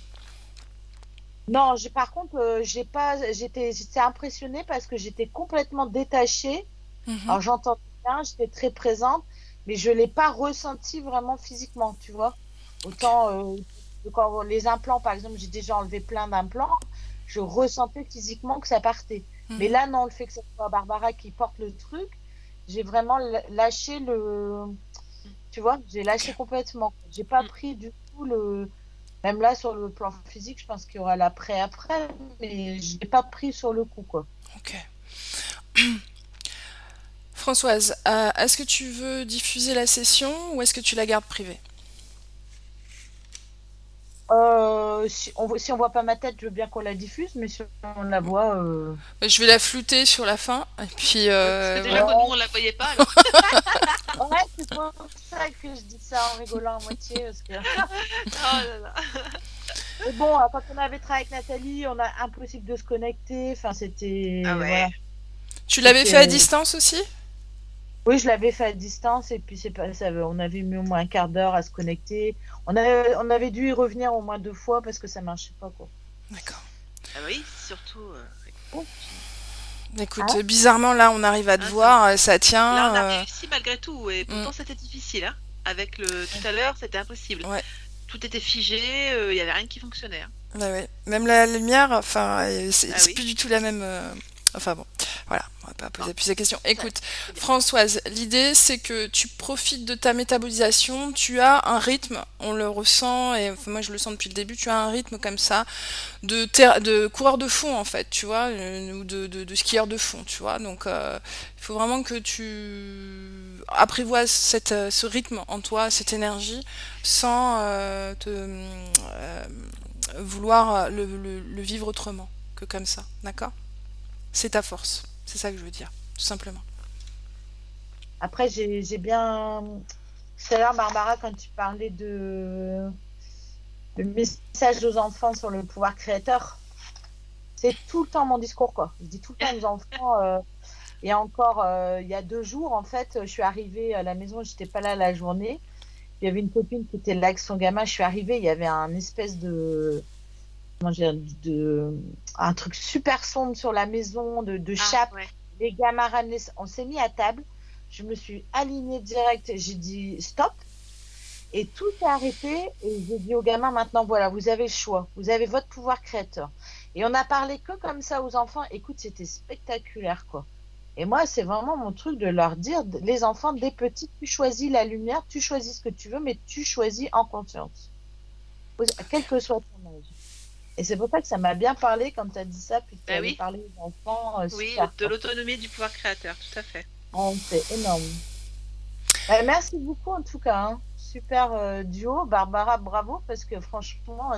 Non, par contre, j'ai pas, j'étais impressionnée parce que j'étais complètement détachée. Mhm. Alors, j'entends bien, j'étais très présente, mais je l'ai pas ressenti vraiment physiquement, tu vois. Autant, quand les implants, par exemple, j'ai déjà enlevé plein d'implants, je ressentais physiquement que ça partait. Mais Mhm. là, non, le fait que ce soit Barbara qui porte le truc, j'ai vraiment lâché tu vois, j'ai Ok, lâché complètement. J'ai pas pris du tout même là, sur le plan physique, je pense qu'il y aura l'après-après, mais je l'ai pas pris sur le coup, quoi. ok. Françoise, est-ce que tu veux diffuser la session ou est-ce que tu la gardes privée? Si on voit pas ma tête, je veux bien qu'on la diffuse, mais si on la voit, Je vais la flouter sur la fin, et puis Ouais, parce que déjà, voilà. moi, nous, ouais, on la voyait pas, alors. ouais, c'est pour ça que je dis ça en rigolant à moitié, parce que. Oh là là. Mais bon, quand on avait travaillé avec Nathalie, on a impossible de se connecter. Enfin, Ah c'était, ouais. voilà, Tu l'avais fait à c'était. distance aussi? Oui, je l'avais fait à distance et puis c'est pas, on avait mis au moins un quart d'heure à se connecter. On avait dû y revenir au moins 2 fois parce que ça marchait pas, quoi. D'accord. Ah oui, surtout. Oh, Écoute, ah, bizarrement, là, on arrive à te Hein, voir, ça là, tient. on a réussi malgré tout, et Mm, pourtant, c'était difficile, hein. Avec le tout à l'heure, c'était impossible. ouais, Tout était figé, il y avait rien qui fonctionnait, hein. ouais, ouais. Même la lumière, enfin, Ah c'est oui. plus du tout la même. Enfin bon, voilà, on va pas Bon, poser plus de questions. ça, Écoute, c'est bien. Françoise, l'idée c'est que tu profites de ta métabolisation, tu as un rythme, on le ressent, et enfin, moi je le sens depuis le début, tu as un rythme comme ça, de coureur de fond en fait, tu vois, ou de skieur de fond, tu vois. Donc il faut vraiment que tu apprivoises ce rythme en toi, cette énergie, sans vouloir le vivre autrement que comme ça, d'accord? C'est ta force, c'est ça que je veux dire, tout simplement. après, j'ai bien. Tout à l'heure, Barbara, quand tu parlais de message aux enfants sur le pouvoir créateur, c'est tout le temps mon discours, quoi. Je dis tout le temps aux enfants. Et encore, il y a 2 jours, en fait, je suis arrivée à la maison, j'étais pas là la journée. Il y avait une copine qui était là avec son gamin. Je suis arrivée, il y avait un espèce comment dire, un truc super sombre sur la maison, de Ah chape. ouais. Les gamins ramenaient, on s'est mis à table. Je me suis alignée direct. J'ai dit stop. Et tout s'est arrêté. Et j'ai dit aux gamins, maintenant, voilà, vous avez le choix. Vous avez votre pouvoir créateur. Et on a parlé que comme ça aux enfants. Écoute, c'était spectaculaire, quoi. Et moi, c'est vraiment mon truc de leur dire, les enfants, dès petits, tu choisis la lumière, tu choisis ce que tu veux, mais tu choisis en conscience, quel que soit ton âge. Et c'est pour ça que ça m'a bien parlé quand tu as dit ça, puis que tu Bah avais oui, parlé aux enfants, oui, super, de quoi. l'autonomie du pouvoir créateur, tout à fait. Oh, c'est énorme. Merci beaucoup en tout cas, hein. Super duo. Barbara, bravo, parce que franchement,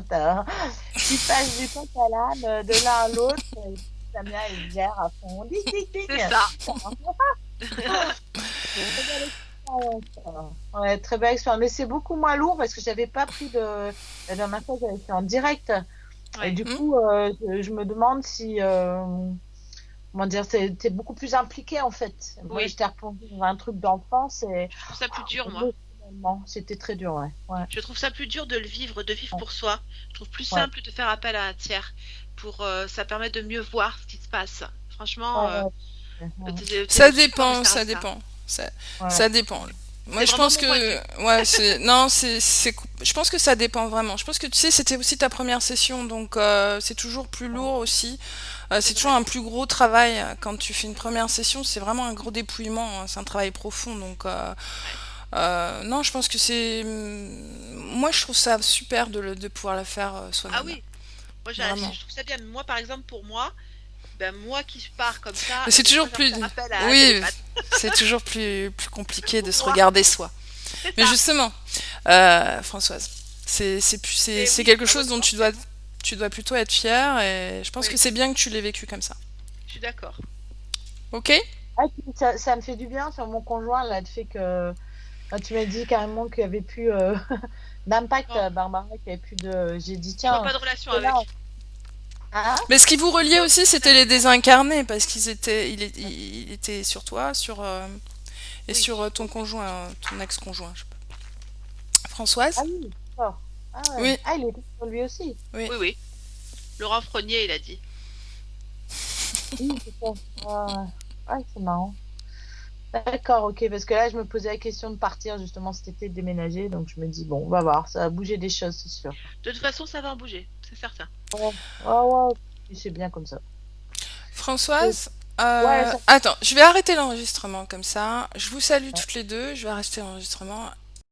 tu passes du coq à l'âne, de l'un à l'autre, et Samia, elle gère à fond. Ding, ding, C'est ding. ça. Très belle expérience, ça. Ouais, très belle expérience. Mais c'est beaucoup moins lourd parce que j'avais pas pris la dernière fois, j'avais fait en direct. Et Ouais. du Hmm. coup, je me demande si comment dire, t'es beaucoup plus impliqué en fait. Moi, Oui, je t'ai répondu dans un truc d'enfance et je trouve ça plus dur, moi. émotionnellement, c'était très dur, ouais. Ouais, Je trouve ça plus dur de vivre ouais, pour soi. Je trouve plus ouais, simple de faire appel à un tiers ça permet de mieux voir ce qui se passe. Franchement, ouais, ouais, ouais, t'es Ça le super quand dépend, ça à ça ça. dépend. Ça, ouais, ça dépend. Moi, C'est je vraiment pense mon point de que, vue. ouais, non, je pense que ça dépend vraiment. Je pense que tu sais, c'était aussi ta première session, donc c'est toujours plus lourd aussi. C'est C'est toujours vrai. un plus gros travail quand tu fais une première session. C'est vraiment un gros dépouillement, hein, c'est un travail profond. Donc, Ouais. non, je pense que c'est, moi, je trouve ça super de pouvoir le faire Ah soi-même, oui, moi vraiment. je trouve ça bien. Moi, par exemple, pour moi, ben moi qui pars comme ça, Mais c'est je toujours préfère plus, faire appel à un oui, télépathe c'est toujours plus compliqué de pour se moi. regarder soi. C'est Mais ça. justement, Françoise, Mais c'est oui, quelque chose dont heureusement. tu dois plutôt être fière et je pense que Oui, c'est bien que tu l'aies vécu comme ça. je suis d'accord. ouais. Ok? Ah, puis ça me fait du bien sur mon conjoint, là, le fait que tu m'as dit carrément qu'il n'y avait plus d'impact, Non, Barbara, qu'il n'y avait plus de. J'ai dit, je vois tiens, pas de relation c'est là. avec. Hein? Mais ce qui vous Il reliait n'y a aussi, aucune c'était les relation. désincarnés parce Ouais. il était sur toi, et Oui, sur ton conjoint, ton ex-conjoint. Françoise? Ah oui, d'accord. Ah ouais. Oui, Ah, il était sur lui aussi. oui. oui, oui. Laurent Frenier, il a dit. Oui, c'est ça. Ouais, ouais, c'est marrant. D'accord, ok, parce que là, je me posais la question de partir justement cet été, de déménager, donc je me dis, bon, on va voir, ça va bouger des choses, c'est sûr. De toute façon, ça va en bouger, c'est certain. Ouais, ouais, ouais, puis c'est bien comme ça. Et- Françoise, Ouais, ça. attends, je vais arrêter l'enregistrement comme ça. Je vous salue Ouais. toutes les deux. Je vais arrêter l'enregistrement.